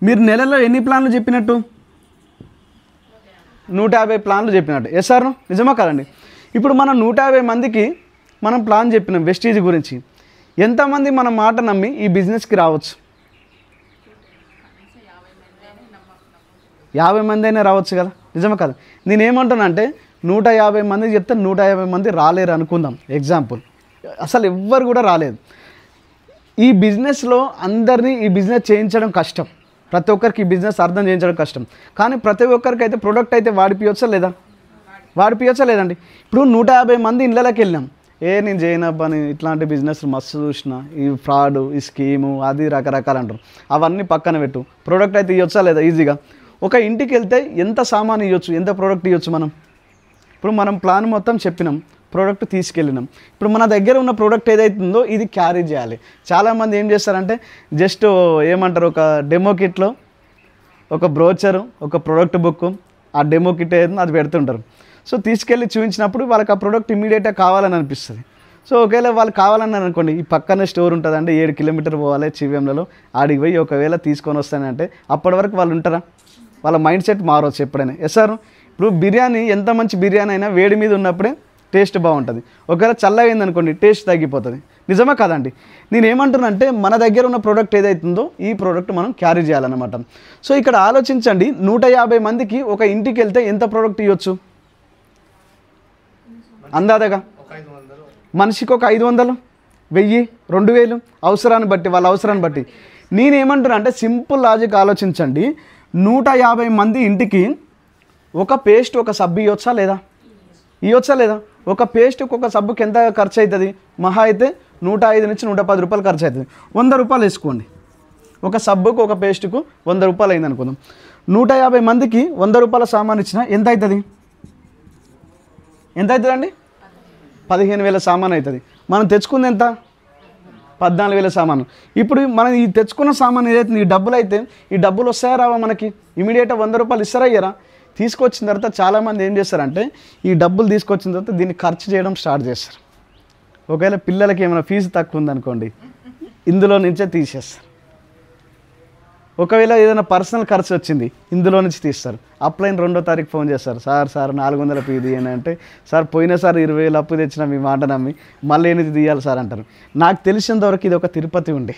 మీరు నెలలో ఎన్ని ప్లాన్లు చెప్పినట్టు? 150 ప్లాన్లు చెప్పినట్టు. సార్ నిజమా కదండి? ఇప్పుడు మనం 150 మందికి మనం ప్లాన్ చెప్పినాం వెస్టీజ్ గురించి. ఎంతమంది మన మాట నమ్మి ఈ బిజినెస్కి రావచ్చు? 50 మంది అయినా రావచ్చు కదా. నిజమా కదా? నేనేమంటున్నా అంటే 150 మందికి చెప్తే 150 మంది రాలేరు అనుకుందాం ఎగ్జాంపుల్. అసలు ఎవ్వరు కూడా రాలేదు. ఈ బిజినెస్లో అందరినీ ఈ బిజినెస్ చేయించడం కష్టం, ప్రతి ఒక్కరికి ఈ బిజినెస్ అర్థం చేయించడం కష్టం. కానీ ప్రతి ఒక్కరికి అయితే ప్రోడక్ట్ అయితే వాడిపియొచ్చా లేదా? వాడిపియొచ్చా లేదండి? ఇప్పుడు 150 మంది ఇళ్ళకి వెళ్ళాం, నేను చేయనబ్బా, నేను ఇట్లాంటి బిజినెస్ మస్తు చూసిన, ఈ ఫ్రాడ్, ఈ స్కీము, అది రకరకాలు అంటారు. అవన్నీ పక్కన పెట్టు. ప్రోడక్ట్ అయితే ఇవ్వచ్చా లేదా ఈజీగా? ఒక ఇంటికి వెళ్తే ఎంత సామాన్ ఇవ్వచ్చు, ఎంత ప్రోడక్ట్ ఇవ్వచ్చు మనం? ఇప్పుడు మనం ప్లాన్ మొత్తం చెప్పినాం, ప్రోడక్ట్ తీసుకెళ్ళినాం. ఇప్పుడు మన దగ్గర ఉన్న ప్రోడక్ట్ ఏదైతుందో ఇది క్యారీ చేయాలి. చాలామంది ఏం చేస్తారంటే జస్ట్ ఏమంటారు, ఒక డెమో కిట్లో ఒక బ్రోచరు, ఒక ప్రోడక్ట్ బుక్, ఆ డెమో కిట్ ఏదైతుందో అది పెడుతుంటారు. సో తీసుకెళ్ళి చూపించినప్పుడు వాళ్ళకి ఆ ప్రోడక్ట్ ఇమీడియట్గా కావాలని అనిపిస్తుంది. సో ఒకవేళ వాళ్ళు కావాలన్నారు అనుకోండి, ఈ పక్కనే స్టోర్ ఉంటుందంటే 7 కిలోమీటర్ పోవాలి చివ్యంలలో, ఆడికి పోయి ఒకవేళ తీసుకొని వస్తానంటే అప్పటి వరకు వాళ్ళు ఉంటారా? వాళ్ళ మైండ్ సెట్ మారవచ్చు ఎప్పుడైనా. సార్ ఇప్పుడు బిర్యానీ, ఎంత మంచి బిర్యానీ అయినా వేడి మీద ఉన్నప్పుడే టేస్ట్ బాగుంటుంది. ఒకవేళ చల్లగా అయిందనుకోండి టేస్ట్ తగ్గిపోతుంది. నిజమా కాదండి? నేను ఏమంటున్నా అంటే మన దగ్గర ఉన్న ప్రోడక్ట్ ఏదైతుందో ఈ ప్రోడక్ట్ మనం క్యారీ చేయాలన్నమాట. సో ఇక్కడ ఆలోచించండి, 150 మందికి ఒక ఇంటికి వెళ్తే ఎంత ప్రోడక్ట్ ఇవ్వచ్చు అందాదగా? మనిషికి ఒక 500, 1000, 2000 అవసరాన్ని బట్టి, వాళ్ళ అవసరాన్ని బట్టి. నేనేమంటున్నా అంటే సింపుల్ లాజిక్ ఆలోచించండి. 150 మంది ఇంటికి ఒక పేస్ట్, ఒక సబ్బు ఇవ్వచ్చా లేదా? ఇవ్వచ్చా లేదా? ఒక పేస్ట్కి, ఒక సబ్బుకి ఎంత ఖర్చు అవుతుంది? మహా అయితే 105 నుంచి 110 రూపాయలు ఖర్చు అవుతుంది. 100 రూపాయలు వేసుకోండి. ఒక సబ్బుకు, ఒక పేస్ట్కు 100 రూపాయలు అయింది అనుకుందాం. 150 మందికి 100 రూపాయల సామాన్ ఇచ్చినా ఎంత అవుతుంది? ఎంత అవుతుందండి? 15,000 సామాన్ అవుతుంది. మనం తెచ్చుకుంది ఎంత? 14,000 సామాను. ఇప్పుడు మనం ఈ తెచ్చుకున్న సామాన్ ఏదైతే ఈ డబ్బులు అయితే, ఈ డబ్బులు వస్తాయా రావా మనకి? ఇమీడియట్గా 100 రూపాయలు ఇస్తారా ఇయ్యరా? తీసుకొచ్చిన తర్వాత చాలామంది ఏం చేస్తారంటే ఈ డబ్బులు తీసుకొచ్చిన తర్వాత దీన్ని ఖర్చు చేయడం స్టార్ట్ చేస్తారు. ఒకవేళ పిల్లలకి ఏమైనా ఫీజు తక్కువ ఉందనుకోండి, ఇందులో నుంచే తీసేస్తారు. ఒకవేళ ఏదైనా పర్సనల్ ఖర్చు వచ్చింది, ఇందులో నుంచి తీస్తారు. అప్లైన్ 2వ తారీఖు ఫోన్ చేస్తారు, సార్ 400 ఫీ తీయండి అంటే, సార్ పోయినసారి 20,000 అప్పు తెచ్చిన మీ మాట నమ్మి మళ్ళీ ఎనిమిది తీయాలి సార్ అంటారు. నాకు తెలిసినంతవరకు ఇది ఒక తిరుపతి ఉండే,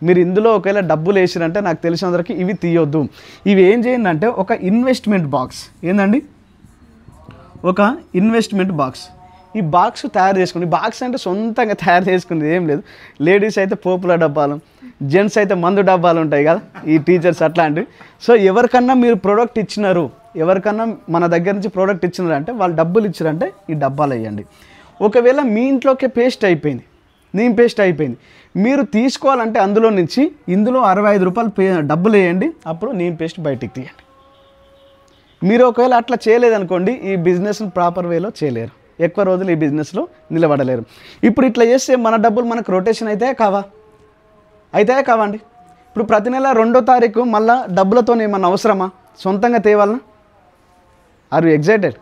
మీరు ఇందులో ఒకవేళ డబ్బులు వేసిరంటే నాకు తెలిసినంతవరకు ఇవి తీయొద్దు. ఇవి ఏం చేయండి అంటే ఒక ఇన్వెస్ట్మెంట్ బాక్స్. ఏందండి? ఒక ఇన్వెస్ట్మెంట్ బాక్స్. ఈ బాక్స్ తయారు చేసుకుని, బాక్స్ అంటే సొంతంగా తయారు చేసుకునేది ఏం లేదు. లేడీస్ అయితే పోపుల డబ్బాలు, జెంట్స్ అయితే మందు డబ్బాలు ఉంటాయి కదా, ఈ టీచర్స్ అట్లాంటివి. సో ఎవరికన్నా మీరు ప్రోడక్ట్ ఇచ్చినారు, ఎవరికన్నా మన దగ్గర నుంచి ప్రోడక్ట్ ఇచ్చినారంటే వాళ్ళు డబ్బులు ఇచ్చారంటే ఈ డబ్బాలు వేయండి. ఒకవేళ మీ ఇంట్లోకే పేస్ట్ అయిపోయింది, నీమ్ పేస్ట్ అయిపోయింది, మీరు తీసుకోవాలంటే అందులో నుంచి ఇందులో 65 రూపాయలు డబ్బులు వేయండి, అప్పుడు నీమ్ పేస్ట్ బయటికి తీయండి. మీరు ఒకవేళ అట్లా చేయలేదనుకోండి ఈ బిజినెస్ని ప్రాపర్ వేలో చేయలేరు, ఎక్కువ రోజులు ఈ బిజినెస్లో నిలబడలేరు. ఇప్పుడు ఇట్లా చేస్తే మన డబ్బులు మనకు రొటేషన్ అయితే కావా? అయితే కావండి. ఇప్పుడు ప్రతి నెల 2వ తారీఖు మళ్ళీ డబ్బులతో ఏమన్నా అవసరమా? సొంతంగా తేవాలనా? Are you excited?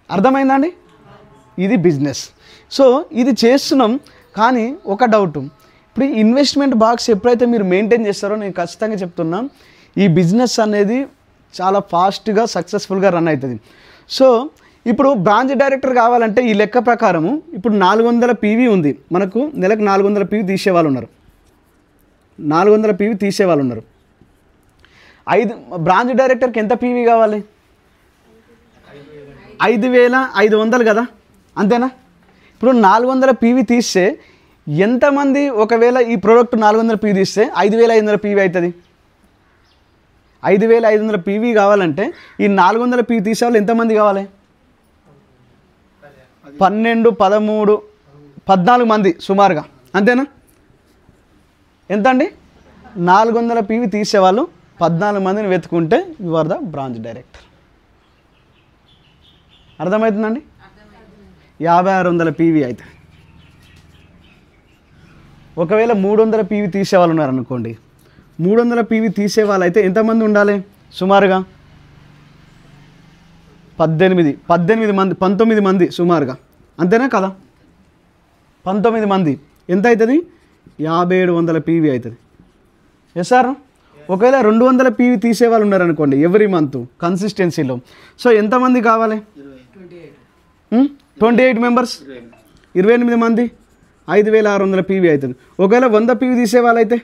అర్థమైందండి? ఇది బిజినెస్. సో ఇది చేస్తున్నాం. కానీ ఒక డౌట్, ఇప్పుడు ఈ ఇన్వెస్ట్మెంట్ బాక్స్ ఎప్పుడైతే మీరు మెయింటైన్ చేస్తారో నేను ఖచ్చితంగా చెప్తున్నా ఈ బిజినెస్ అనేది చాలా ఫాస్ట్గా సక్సెస్ఫుల్గా రన్ అవుతుంది. సో ఇప్పుడు బ్రాంచ్ డైరెక్టర్ కావాలంటే ఈ లెక్క ప్రకారము ఇప్పుడు 400 పీవీ ఉంది మనకు, నెలకు 400 పీవీ తీసేవాళ్ళు ఉన్నారు, 400 పీవీ తీసేవాళ్ళు ఉన్నారు. బ్రాంచ్ డైరెక్టర్కి ఎంత పీవీ కావాలి? 5,500 కదా, అంతేనా? ఇప్పుడు 400 పీవీ తీస్తే ఎంతమంది, ఒకవేళ ఈ ప్రోడక్ట్ 400 పీవీ తీస్తే 5,500 పీవీ అవుతుంది. 5,500 పీవీ కావాలంటే ఈ 400 పీవీ తీసే వాళ్ళు ఎంతమంది కావాలి? 12, 13, 14 మంది సుమారుగా, అంతేనా? ఎంత అండి? 400 పీవీ తీసేవాళ్ళు 14 మందిని వెతుకుంటే you are the branch director. అర్థమవుతుందండి? 5,600 పీవీ అయితే, ఒకవేళ 300 పీవీ తీసేవాళ్ళు ఉన్నారనుకోండి, 300 పీవీ తీసేవాళ్ళు అయితే ఎంతమంది ఉండాలి? సుమారుగా 18 మంది, 19 మంది సుమారుగా, అంతేనా కదా? 19 మంది ఎంత అవుతుంది? 5,700 పీవీ అవుతుంది. Yes sir? ఒకవేళ 200 పీవీ తీసేవాళ్ళు ఉన్నారనుకోండి ఎవ్రీ మంత్ కన్సిస్టెన్సీలో, సో ఎంతమంది కావాలి? 28 మెంబర్స్, 28 మంది, 5,600 పీవీ అవుతుంది. ఒకవేళ 100 పీవీ తీసేవాళ్ళైతే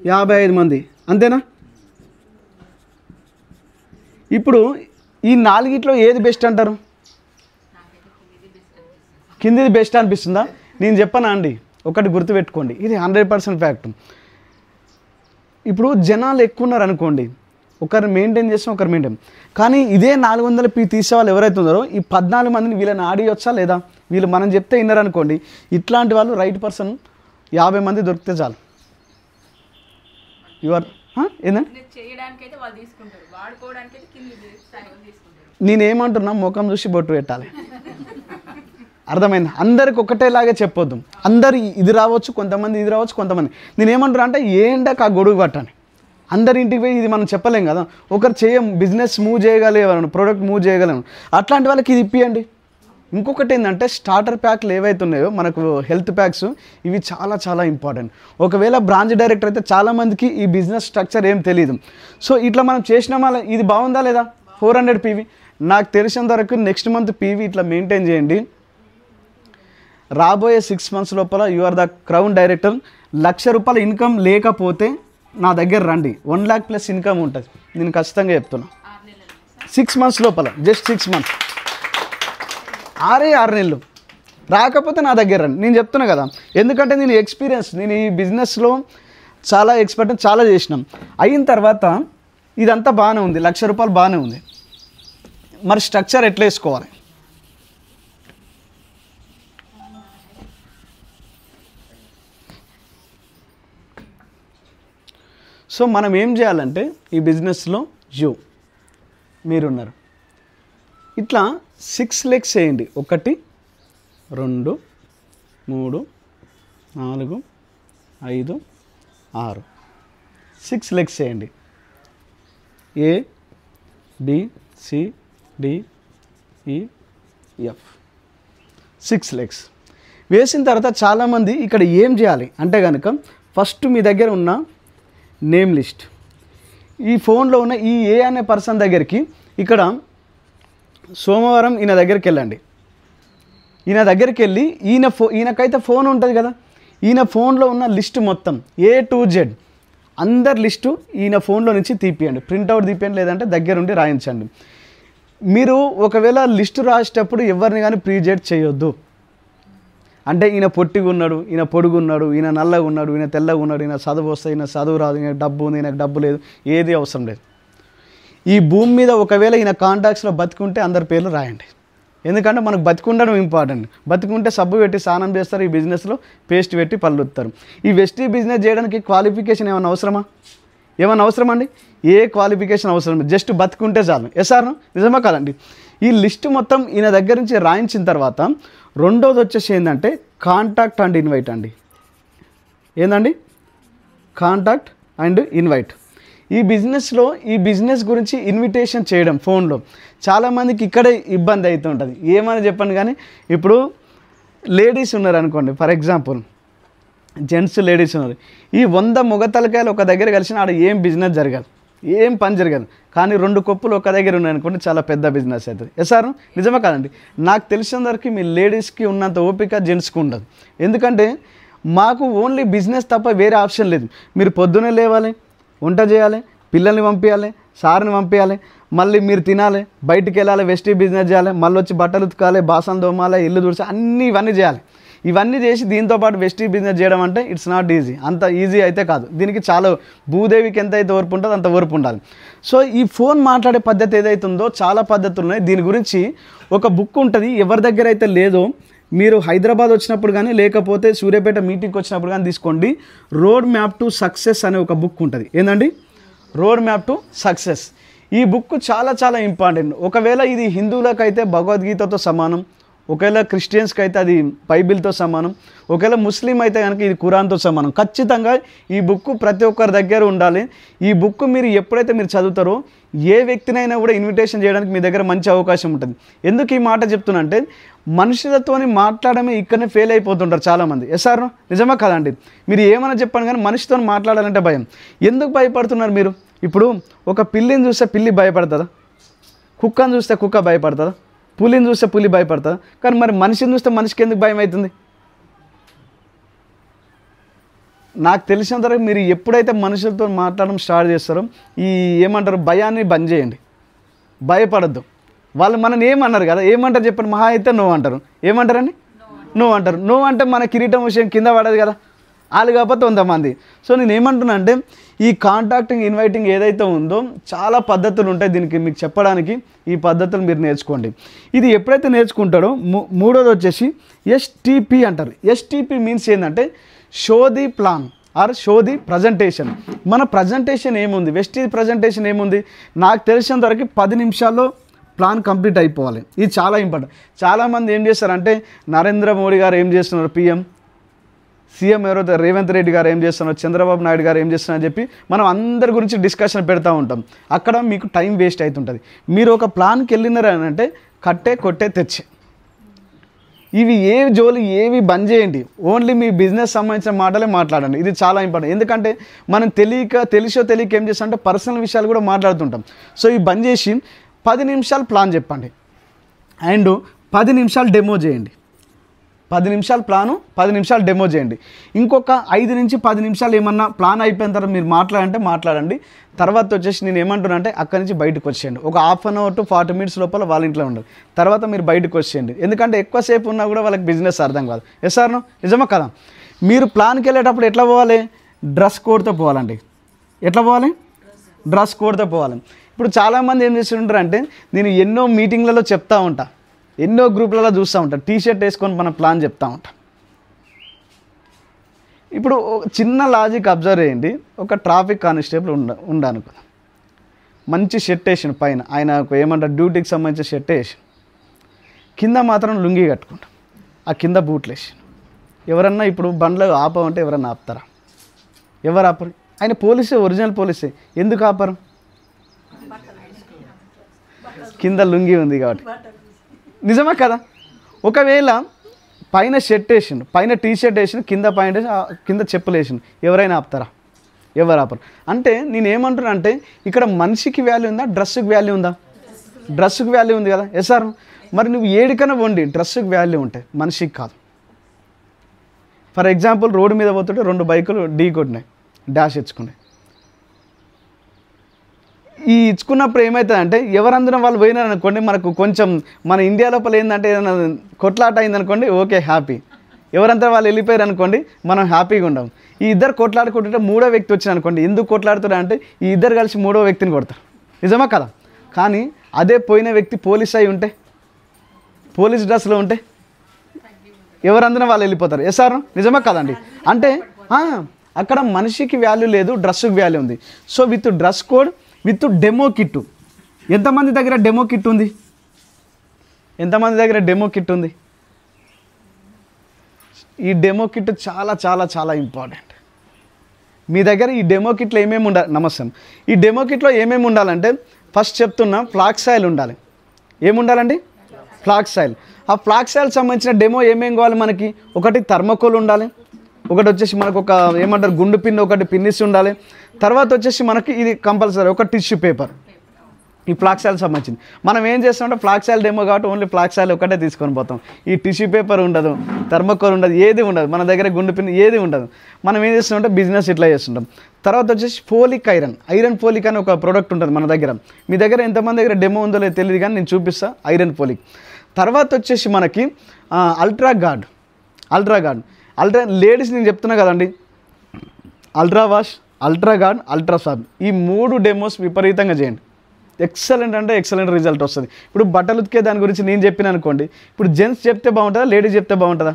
55 మంది, అంతేనా? ఇప్పుడు ఈ 4గిట్లో ఏది బెస్ట్ అంటారు? కిందిది బెస్ట్ అనిపిస్తుందా? నేను చెప్పనా అండి, ఒకటి గుర్తుపెట్టుకోండి, ఇది 100% ఫ్యాక్ట్. ఇప్పుడు జనాలు ఎక్కువ ఉన్నారు అనుకోండి, ఒకరు మెయింటైన్ చేస్తాం, ఒకరు మెయింటైన్. కానీ ఇదే 400p తీసే వాళ్ళు ఎవరైతే ఉన్నారో ఈ 14 మందిని వీళ్ళని ఆడియొచ్చా లేదా? వీళ్ళు మనం చెప్తే విన్నారనుకోండి, ఇట్లాంటి వాళ్ళు రైట్ పర్సన్ 50 మంది దొరికితే చాలు. యువర్ ఏంటంటే నేనేమంటున్నా, ముఖం చూసి బొట్టు పెట్టాలి. అర్థమైంది? అందరికి ఒకటేలాగే చెప్పొద్దు. అందరు ఇది రావచ్చు, కొంతమంది ఇది రావచ్చు, కొంతమంది. నేనేమంటున్నా అంటే ఏంటక ఆ గొడుగు పట్టని. అందరి ఇంటికి పోయి ఇది మనం చెప్పలేం కదా. ఒకరు బిజినెస్ మూవ్ చేయగలిగేవాళ్ళను, ప్రోడక్ట్ మూవ్ చేయగలను, అట్లాంటి వాళ్ళకి ఇది ఇప్పియండి. ఇంకొకటి ఏంటంటే స్టార్టర్ ప్యాక్లు ఏవైతే ఉన్నాయో మనకు హెల్త్ ప్యాక్స్, ఇవి చాలా చాలా ఇంపార్టెంట్. ఒకవేళ బ్రాంచ్ డైరెక్టర్ అయితే చాలామందికి ఈ బిజినెస్ స్ట్రక్చర్ ఏం తెలియదు. సో ఇట్లా మనం చేసిన వాళ్ళ ఇది బాగుందా లేదా? 400 PV నాకు తెలిసినంత వరకు నెక్స్ట్ మంత్ PV ఇట్లా మెయింటైన్ చేయండి. రాబోయే 6 months లోపల you are the crown director. ₹1,00,000 income లేకపోతే నా దగ్గర రండి. 1 lakh ప్లస్ ఇన్కమ్ ఉంటుంది, నేను ఖచ్చితంగా చెప్తున్నా. 6 months లోపల, జస్ట్ 6 months, 6 నెలలు రాకపోతే నా దగ్గర రండి. నేను చెప్తున్నా కదా, ఎందుకంటే నేను ఎక్స్పీరియన్స్, నేను ఈ బిజినెస్లో చాలా ఎక్స్పర్ట్, చాలా చేసినాం. అయిన తర్వాత ఇదంతా బాగానే ఉంది, ₹1,00,000 బాగానే ఉంది. మరి స్ట్రక్చర్ ఎట్లా వేసుకోవాలి? సో మనం ఏం చేయాలంటే ఈ బిజినెస్లో మీరున్నారు, ఇట్లా 6 legs వేయండి. 1 2 3 4 5 6 6 legs వేయండి. ABCDEF 6 legs వేసిన తర్వాత చాలామంది ఇక్కడ ఏం చేయాలి అంటే కనుక, ఫస్ట్ మీ దగ్గర ఉన్న నేమ్ లిస్ట్, ఈ ఫోన్లో ఉన్న ఈ ఏ అనే పర్సన్ దగ్గరికి ఇక్కడ సోమవారం ఈయన దగ్గరికి వెళ్ళండి. ఈయన దగ్గరికి వెళ్ళి ఈయనకైతే ఫోన్ ఉంటుంది కదా, ఈయన ఫోన్లో ఉన్న లిస్ట్ మొత్తం A to Z అందరి లిస్టు ఈయన ఫోన్లో నుంచి తీపియండి, ప్రింట్అవుట్ తీపియండి, లేదంటే దగ్గరుండి రాయించండి. మీరు ఒకవేళ లిస్టు రాసేటప్పుడు ఎవరిని కానీ ప్రీజెడ్ చేయొద్దు. అంటే ఈయన పొట్టిగా ఉన్నాడు, ఈయన పొడుగు ఉన్నాడు, ఈయన నల్లగా ఉన్నాడు, ఈయన తెల్లగా ఉన్నాడు, ఈయన చదువు వస్తే, ఈయన చదువు రాదు, ఈయన డబ్బు ఉంది, ఈయనకు డబ్బు లేదు, ఏది అవసరం లేదు. ఈ భూమి మీద ఒకవేళ ఈయన కాంటాక్ట్స్లో బతికుంటే అందరి పేర్లు రాయండి. ఎందుకంటే మనకు బతికుండడం ఇంపార్టెంట్. బతికుంటే సబ్బు పెట్టి స్నానం చేస్తారు, ఈ బిజినెస్లో పేస్ట్ పెట్టి పళ్ళుతారు. ఈ వెస్టీ బిజినెస్ చేయడానికి క్వాలిఫికేషన్ ఏమైనా అవసరమా? ఏమైనా అవసరం అండి? ఏ క్వాలిఫికేషన్ అవసరం లేదు, జస్ట్ బతికుంటే చాలు. సార్ నిజమా కాదండి? ఈ లిస్ట్ మొత్తం ఈయన దగ్గర నుంచి రాయించిన తర్వాత రెండోది వచ్చేసి ఏంటంటే కాంటాక్ట్ అండ్ ఇన్వైట్ అండి. ఏందండి? Contact and invite. ఈ బిజినెస్లో ఈ బిజినెస్ గురించి ఇన్విటేషన్ చేయడం ఫోన్లో చాలామందికి ఇక్కడే ఇబ్బంది అవుతుంటుంది. ఏమని చెప్పండి కానీ, ఇప్పుడు లేడీస్ ఉన్నారు అనుకోండి, ఫర్ ఎగ్జాంపుల్ జెంట్స్ లేడీస్ ఉన్నారు, ఈ 100 మగ తలకాయలు ఒక దగ్గర కలిసిన ఆడ ఏం బిజినెస్ జరగదు, ఏం పని జరగదు. కానీ 2 కొప్పులు ఒక దగ్గర ఉన్నాయనుకోండి, చాలా పెద్ద బిజినెస్ అవుతుంది. సార్ నిజమే కాదండి? నాకు తెలిసిన వరకు మీ లేడీస్కి ఉన్నంత ఓపిక జెంట్స్కి ఉండదు. ఎందుకంటే మాకు ఓన్లీ బిజినెస్ తప్ప వేరే ఆప్షన్ లేదు. మీరు పొద్దునే లేవాలి, వంట చేయాలి, పిల్లల్ని పంపించాలి, సార్ని పంపించాలి, మళ్ళీ మీరు తినాలి, బయటికి వెళ్ళాలి, వెస్టీ బిజినెస్ చేయాలి, మళ్ళీ వచ్చి బట్టలు ఉతకాలి, బాసనలు తోమాలి, ఇల్లు తుడిచి ఇవన్నీ చేయాలి. ఇవన్నీ చేసి దీంతోపాటు వెస్టీ బిజినెస్ చేయడం అంటే ఇట్స్ నాట్ ఈజీ. అంత ఈజీ అయితే కాదు. దీనికి చాలా భూదేవికి ఎంత అయితే ఓర్పు ఉంటుందో అంత ఓర్పు ఉండాలి. సో ఈ ఫోన్ మాట్లాడే పద్ధతి ఏదైతే ఉందో చాలా పద్ధతులు ఉన్నాయి. దీని గురించి ఒక బుక్ ఉంటుంది, ఎవరి దగ్గర అయితే లేదో మీరు హైదరాబాద్ వచ్చినప్పుడు కానీ లేకపోతే సూర్యాపేట మీటింగ్కి వచ్చినప్పుడు కానీ తీసుకోండి. రోడ్ మ్యాప్ టు సక్సెస్ అనే ఒక బుక్ ఉంటుంది. ఏంటండి? Road map to success. ఈ బుక్ చాలా చాలా ఇంపార్టెంట్. ఒకవేళ ఇది హిందువులకైతే భగవద్గీతతో సమానం, ఒకవేళ క్రిస్టియన్స్కి అయితే అది బైబిల్తో సమానం, ఒకవేళ ముస్లిం అయితే కనుక ఇది ఖురాన్తో సమానం. ఖచ్చితంగా ఈ బుక్ ప్రతి ఒక్కరి దగ్గర ఉండాలి. ఈ బుక్ మీరు ఎప్పుడైతే మీరు చదువుతారో ఏ వ్యక్తినైనా కూడా ఇన్విటేషన్ చేయడానికి మీ దగ్గర మంచి అవకాశం ఉంటుంది. ఎందుకు ఈ మాట చెప్తున్నా అంటే, మనుషులతో మాట్లాడమే ఇక్కడనే ఫెయిల్ అయిపోతుంటారు చాలామంది. సార్ నిజమా కాదండి? మీరు ఏమైనా చెప్పండి కానీ మనిషితో మాట్లాడాలంటే భయం. ఎందుకు భయపడుతున్నారు మీరు? ఇప్పుడు ఒక పిల్లిని చూస్తే పిల్లి భయపడుతుందా? కుక్కను చూస్తే కుక్క భయపడుతుందా? పులిని చూస్తే పులి భయపడుతుందా? కానీ మరి మనిషిని చూస్తే మనిషికి ఎందుకు భయం అవుతుంది? నాకు తెలిసినంత వరకు మీరు ఎప్పుడైతే మనుషులతో మాట్లాడడం స్టార్ట్ చేస్తారో ఈ ఏమంటారు భయాన్ని బంద్ చేయండి. భయపడద్దు. వాళ్ళు మనని ఏమన్నారు కదా, ఏమంటారు చెప్పండి? మహా అయితే నో అంటారు. ఏమంటారండి? నో అంటారు. నో అంటే మన కిరీటం విషయం కింద పడదు కదా. వాళ్ళు కాకపోతే 100 మంది. సో నేను ఏమంటున్నా అంటే ఈ కాంటాక్టింగ్ ఇన్వైటింగ్ ఏదైతే ఉందో చాలా పద్ధతులు ఉంటాయి దీనికి మీకు చెప్పడానికి. ఈ పద్ధతులు మీరు నేర్చుకోండి. ఇది ఎప్పుడైతే నేర్చుకుంటాడో మూడోది వచ్చేసి STP అంటారు. STP మీన్స్ ఏంటంటే show the plan or show the presentation. మన ప్రజెంటేషన్ ఏముంది, వెస్టీజ్ ప్రజెంటేషన్ ఏముంది, నాకు తెలిసినంత వరకు 10 నిమిషాల్లో ప్లాన్ కంప్లీట్ అయిపోవాలి. ఇది చాలా ఇంపార్టెంట్. చాలామంది ఏం చేస్తారంటే నరేంద్ర మోడీ గారు ఏం చేస్తున్నారు, సీఎం ఎవరైతే రేవంత్ రెడ్డి గారు ఏం చేస్తున్నారు, చంద్రబాబు నాయుడు గారు ఏం చేస్తున్నారని చెప్పి మనం అందరి గురించి డిస్కషన్ పెడతా ఉంటాం. అక్కడ మీకు టైం వేస్ట్ అవుతుంటుంది. మీరు ఒక ప్లాన్కి వెళ్ళినారని అంటే కట్టే కొట్టే తెచ్చే ఇవి జోలి ఏవి బంద్ చేయండి. ఓన్లీ మీ బిజినెస్ సంబంధించిన మాటలే మాట్లాడండి. ఇది చాలా ఇంపార్టెంట్. ఎందుకంటే మనం తెలిసో తెలియక ఏం చేస్తాం అంటే పర్సనల్ విషయాలు కూడా మాట్లాడుతుంటాం. సో ఇవి బంద్ చేసి 10 నిమిషాలు ప్లాన్ చెప్పండి అండ్ 10 నిమిషాలు డెమో చేయండి. 10 నిమిషాలు ప్లాను, 10 నిమిషాలు డెమో చేయండి. ఇంకొక 5 నుంచి 10 నిమిషాలు ఏమన్నా ప్లాన్ అయిపోయిన తర్వాత మీరు మాట్లాడండి. తర్వాత వచ్చేసి నేను ఏమంటున్నా అంటే అక్కడి నుంచి బయటకు వచ్చేయండి. ఒక ½ అన్ అవర్ టు 40 మినిట్స్ లోపల వాళ్ళ ఇంట్లో ఉండాలి. తర్వాత మీరు బయటకు వచ్చేయండి. ఎందుకంటే ఎక్కువసేపు ఉన్నా కూడా వాళ్ళకి బిజినెస్ అర్థం కాదు. Yes or no? నిజమా కదా? మీరు ప్లాన్కి వెళ్ళేటప్పుడు ఎట్లా పోవాలి? డ్రెస్ కోడ్తో పోవాలండి. ఎట్లా పోవాలి? డ్రెస్ కోడ్తో పోవాలి. ఇప్పుడు చాలామంది ఏం చేస్తుంటారు అంటే నేను ఎన్నో మీటింగ్లలో చెప్తా ఉంటా, ఎన్నో గ్రూప్లలో చూస్తూ ఉంటాను, టీషర్ట్ వేసుకొని మన ప్లాన్ చెప్తా ఉంటాం. ఇప్పుడు చిన్న లాజిక్ అబ్జర్వ్ చేయండి. ఒక ట్రాఫిక్ కానిస్టేబుల్ ఉండనుకో, మంచి షర్ట్ వేసాను, పైన ఆయన ఏమంటారు డ్యూటీకి సంబంధించిన షర్ట్ వేసాను, కింద మాత్రం లుంగి కట్టుకుంటాం, ఆ కింద బూట్లు వేసాను. ఎవరన్నా ఇప్పుడు బండ్లో ఆపమంటే ఎవరన్నా ఆపుతారా? ఎవరు ఆపరు. ఆయన పోలీసే, ఒరిజినల్ పోలీసే. ఎందుకు ఆపరు? కింద లుంగి ఉంది కాబట్టి. నిజమా కదా? ఒకవేళ పైన షర్ట్ వేసిండు, పైన టీషర్ట్ వేసిండు, కింద పాయింట్ వేసి కింద చెప్పులు వేసిండు, ఎవరైనా ఆపుతారా? ఎవరు ఆపరు. అంటే నేను ఏమంటున్నా అంటే ఇక్కడ మనిషికి వాల్యూ ఉందా, డ్రెస్సుకి వాల్యూ ఉందా? డ్రెస్సుకి వాల్యూ ఉంది కదా. Yes sir. మరి నువ్వు ఏడికైనా వండి డ్రెస్సుకి వాల్యూ ఉంటాయి, మనిషికి కాదు. ఫర్ ఎగ్జాంపుల్ రోడ్డు మీద పోతుంటే 2 బైకులు ఢీ కొట్టినాయి, డాష్ ఇచ్చుకున్నాయి. ఈ ఇచ్చుకున్నప్పుడు ఏమవుతుందంటే ఎవరందరూ వాళ్ళు పోయినారనుకోండి, మనకు కొంచెం మన ఇండియా లోపల ఏంటంటే ఏదైనా కొట్లాట అయిందనుకోండి, ఓకే హ్యాపీ. ఎవరంతా వాళ్ళు వెళ్ళిపోయారు అనుకోండి, మనం హ్యాపీగా ఉండం. ఈ ఇద్దరు కొట్లాడుకుంటుంటే 3వ వ్యక్తి వచ్చిన అనుకోండి, ఎందుకు కొట్లాడుతారు అంటే ఈ ఇద్దరు కలిసి 3వ వ్యక్తిని కొడతారు. నిజమా కదా? కానీ అదే పోయిన వ్యక్తి పోలీస్ అయి ఉంటే, పోలీస్ డ్రెస్లో ఉంటే ఎవరందరూ వాళ్ళు వెళ్ళిపోతారు. Yes sir. నిజమా కదండి? అంటే అక్కడ మనిషికి వాల్యూ లేదు, డ్రెస్సుకి వాల్యూ ఉంది. So with dress code, with demo kit. ఎంతమంది దగ్గర డెమో కిట్ ఉంది? ఎంతమంది దగ్గర డెమో కిట్ ఉంది? ఈ డెమో కిట్ చాలా చాలా చాలా ఇంపార్టెంట్. మీ దగ్గర ఈ డెమో కిట్లో ఏమేమి ఉండాలి? నమస్తే. ఈ డెమో కిట్లో ఏమేమి ఉండాలంటే ఫస్ట్ చెప్తున్నా, ఫ్లాక్స్ ఆయిల్ ఉండాలి. ఏముండాలండి? Flax oil. ఆ ఫ్లాక్స్ ఆయిల్ సంబంధించిన డెమో ఏమేమి కావాలి మనకి? ఒకటి థర్మకోల్ ఉండాలి, ఒకటి వచ్చేసి మనకు ఒక ఏమంటారు గుండు పిన్, ఒకటి పిన్నిస్ ఉండాలి. తర్వాత వచ్చేసి మనకి ఇది కంపల్సరీ ఒక టిష్యూ పేపర్. ఈ ఫ్లాక్స్ ఆయిల్ సంబంధించింది. మనం ఏం చేస్తామంటే ఫ్లాక్స్ ఆయిల్ డెమో కాబట్టి ఓన్లీ ఫ్లాక్స్ ఆయిల్ ఒకటే తీసుకొని పోతాం. ఈ టిష్యూ పేపర్ ఉండదు, థర్మకోల్ ఉండదు, ఏది ఉండదు. మన దగ్గర గుండు పిన్ ఏది ఉండదు. మనం ఏం చేస్తామంటే బిజినెస్ ఇట్లా చేస్తుంటాం. తర్వాత వచ్చేసి ఫోలిక్ ఐరన్ ఫోలిక్ అని ఒక ప్రోడక్ట్ ఉంటుంది మన దగ్గర. మీ దగ్గర ఎంతమంది దగ్గర డెమో ఉందో లేదో తెలియదు కానీ నేను చూపిస్తాను ఐరన్ ఫోలిక్. తర్వాత వచ్చేసి మనకి అల్ట్రా గార్డ్. లేడీస్ నేను చెప్తున్నా కదండి, ultra wash, ultra guard, ultra సాబ్, ఈ 3 డెమోస్ విపరీతంగా చేయండి. ఎక్సలెంట్ అంటే ఎక్సలెంట్ రిజల్ట్ వస్తుంది. ఇప్పుడు బట్టలు ఉతికే దాని గురించి నేను చెప్పిన అనుకోండి, ఇప్పుడు జెంట్స్ చెప్తే బాగుంటుందా, లేడీస్ చెప్తే బాగుంటుందా?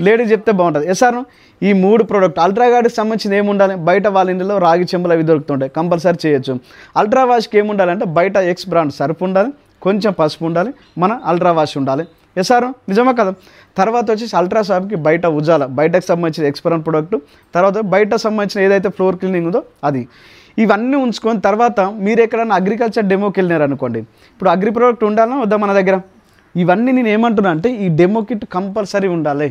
లేడీస్ చెప్తే బాగుంటుంది. Yes sir. ఈ 3 ప్రోడక్ట్ అల్ట్రా గార్డ్కి సంబంధించిన ఏముండాలి? బయట వాళ్ళ ఇంట్లో రాగి చెంబులు అవి దొరుకుతుంటాయి, కంపల్సరీ చేయొచ్చు. అల్ట్రా వాష్కి ఏముండాలంటే బయట ఎక్స్ బ్రాండ్ సర్ఫ్ ఉండాలి, కొంచెం పసుపు ఉండాలి, మన అల్ట్రా వాష్ ఉండాలి. Yes sir. నిజమా కదా? తర్వాత వచ్చేసి అల్ట్రా సాబ్కి బయట ఉజాల, బయటకు సంబంధించిన ఎక్స్పరన్ ప్రోడక్ట్, తర్వాత బయట సంబంధించిన ఏదైతే ఫ్లోర్ క్లీనింగ్ ఉందో అది. ఇవన్నీ ఉంచుకొని తర్వాత మీరు ఎక్కడైనా అగ్రికల్చర్ డెమోకి వెళ్ళినారు అనుకోండి, ఇప్పుడు అగ్రి ప్రోడక్ట్ ఉండాలన్నా వద్దా మన దగ్గర? ఇవన్నీ నేను ఏమంటున్నా అంటే ఈ డెమో కిట్ కంపల్సరీ ఉండాలి.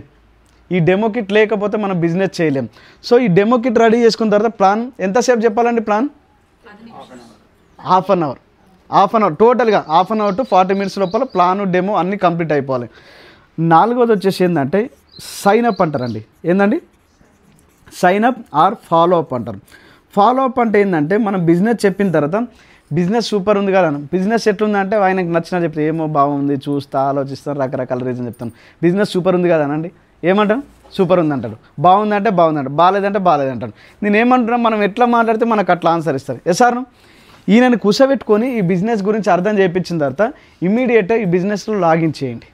ఈ డెమో కిట్ లేకపోతే మనం బిజినెస్ చేయలేం. సో ఈ డెమో కిట్ రెడీ చేసుకున్న తర్వాత ప్లాన్ ఎంతసేపు చెప్పాలండి? ప్లాన్ హాఫ్ అన్ అవర్ టోటల్గా half an hour to 40 minutes లోపల ప్లాను డెమో అన్నీ కంప్లీట్ అయిపోవాలి. 4వది వచ్చేసి ఏంటంటే సైన్ అప్ అంటారండి. ఏంటండి? Sign up or follow up అంటారు. ఫాలో అప్ అంటే ఏంటంటే మనం బిజినెస్ చెప్పిన తర్వాత బిజినెస్ సూపర్ ఉంది కదా, బిజినెస్ ఎట్లుందంటే ఆయనకు నచ్చినా చెప్తే ఏమో బాగుంది, చూస్తా, ఆలోచిస్తాను, రకరకాల రీజన్ చెప్తాను. బిజినెస్ సూపర్ ఉంది కదా అనండి, ఏమంటాం? సూపర్ ఉందంటాడు, బాగుందంటే బాగుందంటాడు, బాగాలేదంటే బాగాలేదంటాడు. నేను ఏమంటున్నా, మనం ఎట్లా మాట్లాడితే మనకు అట్లా ఆన్సర్ ఇస్తారు. సార్ ఈయనని కూర్చోబెట్టుకొని ఈ బిజినెస్ గురించి అర్థం చేయించిన తర్వాత ఇమ్మీడియట్గా ఈ బిజినెస్లో లాగిన్ చేయండి.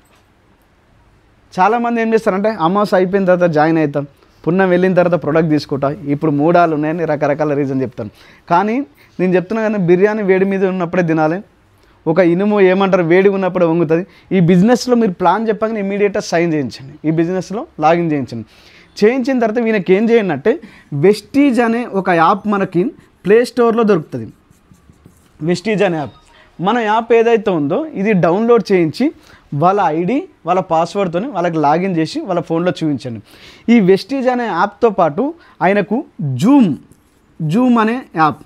చాలామంది ఏం చేస్తారంటే అమావాస్య అయిపోయిన తర్వాత జాయిన్ అవుతాం, పుణ్యం వెళ్ళిన తర్వాత ప్రొడక్ట్ తీసుకుంటా, ఇప్పుడు మూడాలు ఉన్నాయని రకరకాల రీజన్ చెప్తాను. కానీ నేను చెప్తున్నా కానీ బిర్యానీ వేడి మీద ఉన్నప్పుడే తినాలి, ఒక ఇనుము ఏమంటారు వేడి ఉన్నప్పుడే వంగుతుంది. ఈ బిజినెస్లో మీరు ప్లాన్ చెప్పగానే ఇమీడియట్గా సైన్ చేయించండి, ఈ బిజినెస్లో లాగిన్ చేయించండి. చేయించిన తర్వాత వీళ్ళకి ఏం చేయండి అంటే వెస్టీజ్ అనే ఒక యాప్ మనకి ప్లే స్టోర్లో దొరుకుతుంది. వెస్టీజ్ అనే యాప్, మన యాప్ ఏదైతే ఉందో ఇది డౌన్లోడ్ చేయించి వాళ్ళ ఐడి వాళ్ళ పాస్వర్డ్తో వాళ్ళకి లాగిన్ చేసి వాళ్ళ ఫోన్లో చూపించండి. ఈ వెస్టీజ్ అనే యాప్తో పాటు ఆయనకు జూమ్ అనే యాప్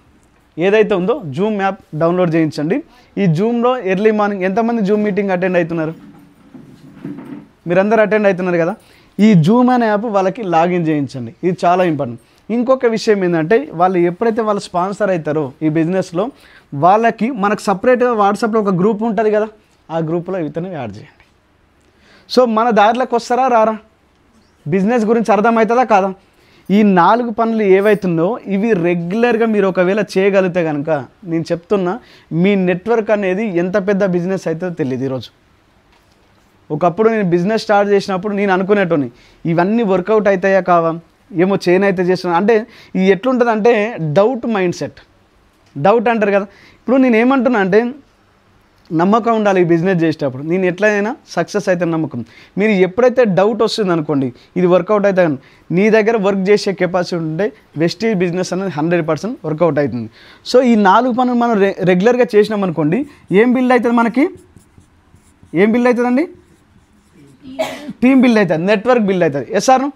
ఏదైతే ఉందో జూమ్ యాప్ డౌన్లోడ్ చేయించండి. ఈ జూమ్లో ఎర్లీ మార్నింగ్ ఎంతమంది జూమ్ మీటింగ్ అటెండ్ అవుతున్నారు? మీరందరూ అటెండ్ అవుతున్నారు కదా. ఈ జూమ్ అనే యాప్ వాళ్ళకి లాగిన్ చేయించండి, ఇది చాలా ఇంపార్టెంట్. ఇంకొక విషయం ఏంటంటే వాళ్ళు ఎప్పుడైతే వాళ్ళు స్పాన్సర్ అవుతారో ఈ బిజినెస్లో వాళ్ళకి మనకు సపరేట్గా వాట్సాప్లో ఒక గ్రూప్ ఉంటుంది కదా, ఆ గ్రూప్లో ఇతను యాడ్ చేయండి. సో మన దారిలోకి వస్తారా రారా? బిజినెస్ గురించి అర్థమవుతుందా కాదా? ఈ 4 పనులు ఏవైతుందో ఇవి రెగ్యులర్గా మీరు ఒకవేళ చేయగలిగితే కనుక నేను చెప్తున్నా మీ నెట్వర్క్ అనేది ఎంత పెద్ద బిజినెస్ అవుతుందో తెలియదు. ఈరోజు ఒకప్పుడు నేను బిజినెస్ స్టార్ట్ చేసినప్పుడు నేను అనుకునేటోని ఇవన్నీ వర్కౌట్ అవుతాయా కావా, ఏమో చేయనైతే చేస్తున్నా అంటే ఇది ఎట్లుంటుంది అంటే డౌట్ మైండ్ సెట్. డౌట్ అంటారు కదా. ఇప్పుడు నేను ఏమంటున్నా అంటే నమ్మకం ఉండాలి ఈ బిజినెస్ చేసేటప్పుడు, నేను ఎట్లయినా సక్సెస్ అయితే నమ్మకం. మీరు ఎప్పుడైతే డౌట్ వస్తుంది అనుకోండి ఇది వర్కౌట్ అయితే నీ దగ్గర వర్క్ చేసే కెపాసిటీ ఉంటే వెస్టీజ్ బిజినెస్ అనేది 100% వర్కౌట్ అవుతుంది. సో ఈ 4 పనులు మనం రెగ్యులర్గా చేసినాం అనుకోండి ఏం బిల్డ్ అవుతుంది మనకి? ఏం బిల్డ్ అవుతుందండి? టీమ్ బిల్డ్ అవుతుంది, నెట్వర్క్ బిల్డ్ అవుతుంది. సార్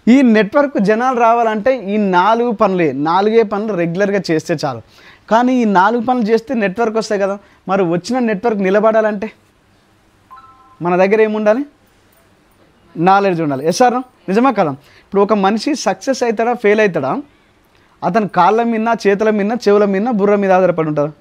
ఈ నెట్వర్క్ జనాలు రావాలంటే ఈ 4 పనులు రెగ్యులర్గా చేస్తే చాలు. కానీ ఈ 4 పనులు చేస్తే నెట్వర్క్ వస్తాయి కదా. మరి వచ్చిన నెట్వర్క్ నిలబడాలంటే మన దగ్గర ఏముండాలి? నాలెడ్జ్ ఉండాలి. సార్ నిజమా కదా? ఇప్పుడు ఒక మనిషి సక్సెస్ అవుతాడా ఫెయిల్ అవుతాడా అతని కాళ్ళ మీద, చేతుల మీద, చెవుల మీద, బుర్ర మీద ఆధారపడి ఉంటుందా?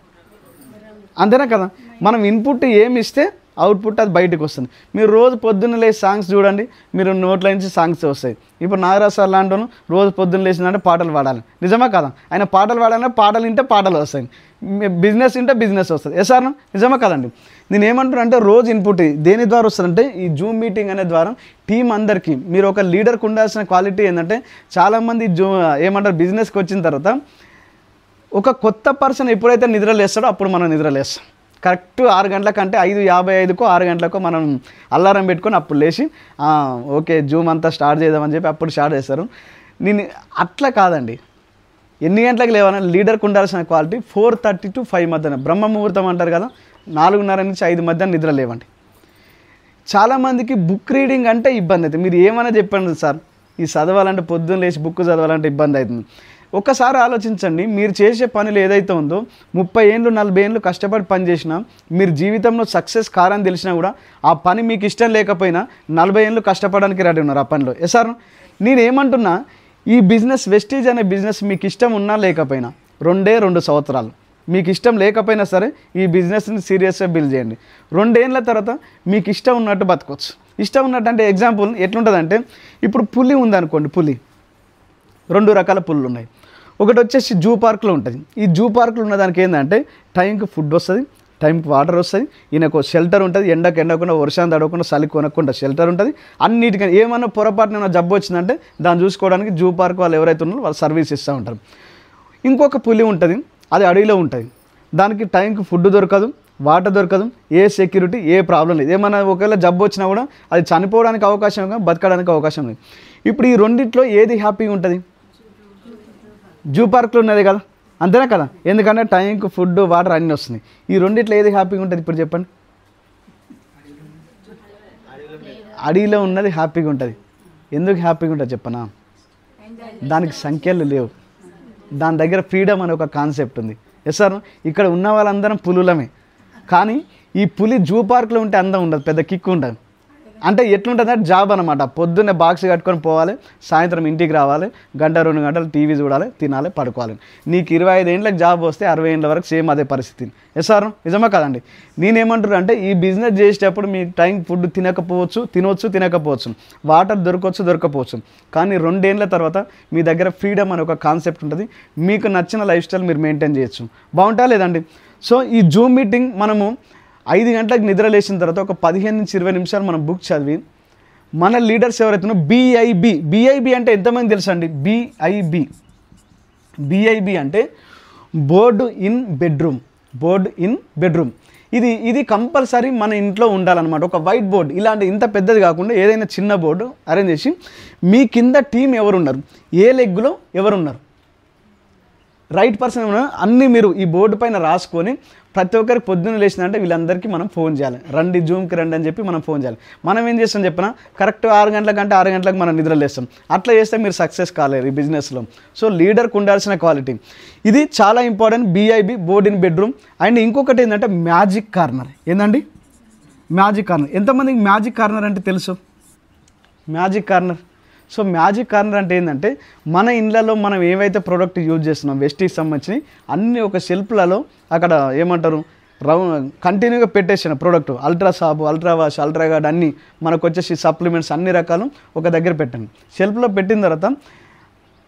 అంతేనా కదా. మనం ఇన్పుట్ ఏమి ఇస్తే అవుట్పుట్ అది బయటకు వస్తుంది. మీరు రోజు పొద్దున్న లేచి సాంగ్స్ చూడండి, మీరు నోట్ల నుంచి సాంగ్స్ వస్తాయి. ఇప్పుడు నాగరాజ్ సార్ లాంటి రోజు పొద్దున్న లేచిందంటే పాటలు పాడాలి. నిజమా కదా? ఆయన పాటలు పాడాలంటే పాటలు వింటే పాటలు వస్తాయి, బిజినెస్ వింటే బిజినెస్ వస్తుంది. సార్ నిజమా కదండి. నేను ఏమంటున్నా అంటే రోజు ఇన్పుట్ దేని ద్వారా వస్తుందంటే ఈ జూమ్ మీటింగ్ అనే ద్వారా టీం అందరికీ మీరు ఒక లీడర్కి ఉండాల్సిన క్వాలిటీ ఏంటంటే చాలామంది ఏమంటారు బిజినెస్కి వచ్చిన తర్వాత ఒక కొత్త పర్సన్ ఎప్పుడైతే నిద్రలేస్తాడో అప్పుడు మనం నిద్రలేస్తాం. కరెక్ట్ 6 గంటలకంటే 5:55కో 6 గంటలకో మనం అలారం పెట్టుకొని అప్పుడు లేచి ఓకే జూమ్ అంతా స్టార్ట్ చేద్దామని చెప్పి అప్పుడు స్టార్ట్ చేస్తారు. నేను అట్లా కాదండి. ఎన్ని గంటలకు లేవాలని లీడర్కి ఉండాల్సిన క్వాలిటీ 4:30 to 5 మధ్యన బ్రహ్మ ముహూర్తం అంటారు కదా, 4:30 నుంచి 5 మధ్య నిద్ర లేవండి. చాలామందికి బుక్ రీడింగ్ అంటే ఇబ్బంది అవుతుంది. మీరు ఏమైనా చెప్పండి సార్, ఈ చదవాలంటే పొద్దున్న లేచి బుక్ చదవాలంటే ఇబ్బంది అవుతుంది. ఒక్కసారి ఆలోచించండి, మీరు చేసే పనులు ఏదైతే ఉందో 30 ఏళ్ళు 40 ఏళ్ళు కష్టపడి పని చేసినా మీరు జీవితంలో సక్సెస్ కారని తెలిసినా కూడా ఆ పని మీకు ఇష్టం లేకపోయినా 40 ఏళ్ళు కష్టపడడానికి రెడీ ఉన్నారు ఆ పనిలో. సార్ నేనేమంటున్నా ఈ బిజినెస్ వెస్టీజ్ అనే బిజినెస్ మీకు ఇష్టం ఉన్నా లేకపోయినా 2 సంవత్సరాలు మీకు ఇష్టం లేకపోయినా సరే ఈ బిజినెస్ని సీరియస్గా బిల్డ్ చేయండి. 2 ఏళ్ళ తర్వాత మీకు ఇష్టం ఉన్నట్టు బతకొచ్చు. ఇష్టం ఉన్నట్టు అంటే ఎగ్జాంపుల్ ఎట్లుంటుందంటే ఇప్పుడు పులి ఉందనుకోండి, పులి 2 రకాల పులులు ఉన్నాయి. ఒకటి వచ్చేసి జూ పార్క్లో ఉంటుంది. ఈ జూ పార్క్లో ఉన్నదానికి ఏంటంటే టైంకి ఫుడ్ వస్తుంది, టైంకి వాటర్ వస్తుంది, ఈయనకు షెల్టర్ ఉంటుంది, ఎండకుండా వర్షాన్ని తడవకుండా చలి కొనకుండా షెల్టర్ ఉంటుంది. అన్నిటికీ ఏమన్నా పొరపాటున జబ్బు వచ్చిందంటే దాన్ని చూసుకోవడానికి జూ పార్క్ వాళ్ళు ఎవరైతే ఉన్నారో వాళ్ళు సర్వీస్ ఇస్తూ ఉంటారు. ఇంకొక పులి ఉంటుంది, అది అడవిలో ఉంటుంది, దానికి టైంకి ఫుడ్ దొరకదు, వాటర్ దొరకదు, ఏ సెక్యూరిటీ ఏ ప్రాబ్లం లేదు. ఏమైనా ఒకవేళ జబ్బు వచ్చినా కూడా అది చనిపోవడానికి అవకాశం ఉంది, బతకడానికి అవకాశం లేదు. ఇప్పుడు ఈ రెండిట్లో ఏది హ్యాపీగా ఉంటుంది? జూ పార్క్లో ఉన్నది కదా, అంతేనా కదా. ఎందుకంటే టైంకి ఫుడ్ వాటర్ అన్నీ వస్తున్నాయి. ఈ రెండిట్లో ఏది హ్యాపీగా ఉంటుంది ఇప్పుడు చెప్పండి? అడవిలో ఉన్నది హ్యాపీగా ఉంటుంది. ఎందుకు హ్యాపీగా ఉంటుంది చెప్పనా? దానికి సంఖ్యలు లేవు, దాని దగ్గర ఫ్రీడమ్ అనే ఒక కాన్సెప్ట్ ఉంది. సార్ ఇక్కడ ఉన్న వాళ్ళందరం పులులమే, కానీ ఈ పులి జూ పార్క్లో ఉంటే అందం ఉండదు, పెద్ద కిక్ ఉండదు. అంటే ఎట్లుంటుందంటే జాబ్ అనమాట. పొద్దున్నే బాక్స్ కట్టుకొని పోవాలి, సాయంత్రం ఇంటికి రావాలి, గంట 2 గంటలు టీవీ చూడాలి, తినాలి, పడుకోవాలి. నీకు 25 ఏళ్ళకి జాబ్ వస్తే 60 ఏళ్ళ వరకు సేమ్ అదే పరిస్థితి. సార్ నిజమా కదండి? నేనేమంటున్నా అంటే ఈ బిజినెస్ చేసేటప్పుడు మీ టైం ఫుడ్ తినకపోవచ్చు, తినకపోవచ్చు, వాటర్ దొరకపోవచ్చు, కానీ 2 ఏళ్ళ తర్వాత మీ దగ్గర ఫ్రీడమ్ అనే ఒక కాన్సెప్ట్ ఉంటుంది. మీకు నచ్చిన లైఫ్ స్టైల్ మీరు మెయింటైన్ చేయొచ్చు. బాగుంటా లేదండి? సో ఈ జూమ్ మీటింగ్ మనము 5 గంటలకు నిద్ర లేచిన తర్వాత ఒక 15 నుంచి 20 నిమిషాలు మనం బుక్ చదివి మన లీడర్స్ ఎవరైతే బిఐబి అంటే ఎంతమంది తెలుసు అండి? బిఐబి అంటే బోర్డు ఇన్ బెడ్రూమ్. ఇది కంపల్సరీ మన ఇంట్లో ఉండాలన్నమాట. ఒక వైట్ బోర్డు, ఇలాంటి ఇంత పెద్దది కాకుండా ఏదైనా చిన్న బోర్డు అరేంజ్ చేసి మీ కింద టీం ఎవరున్నారు, ఏ లెగ్గులో ఎవరున్నారు, రైట్ పర్సన్ అన్నీ మీరు ఈ బోర్డు పైన రాసుకొని ప్రతి ఒక్కరికి పొద్దున్న లేచిందంటే వీళ్ళందరికీ మనం ఫోన్ చేయాలి. రండి జూమ్కి రండి అని చెప్పి మనం ఫోన్ చేయాలి. మనం ఏం చేస్తాం చెప్పిన కరెక్ట్ 6 గంటలకంటే 6 గంటలకు మనం నిద్ర లేస్తాం. అట్లా చేస్తే మీరు సక్సెస్ కాలేరు ఈ బిజినెస్లో. సో లీడర్కి ఉండాల్సిన క్వాలిటీ ఇది చాలా important. BIB board in bedroom. And ఇంకొకటి ఏంటంటే మ్యాజిక్ కార్నర్. ఏందండి మ్యాజిక్ కార్నర్? ఎంతమందికి మ్యాజిక్ కార్నర్ అంటే తెలుసు? Magic corner. So magic corner అంటే ఏంటంటే మన ఇళ్ళలో మనం ఏవైతే ప్రోడక్ట్ యూజ్ చేస్తున్నాం వెస్టీకి సంబంధించి అన్నీ ఒక షెల్ఫ్లలో అక్కడ ఏమంటారు కంటిన్యూగా పెట్టేసిన ప్రోడక్ట్, అల్ట్రా సాబు, అల్ట్రా వాష్, అల్ట్రా గార్డ్ అన్నీ మనకు వచ్చేసి సప్లిమెంట్స్ అన్ని రకాలు ఒక దగ్గర పెట్టండి. షెల్ఫ్లో పెట్టిన తర్వాత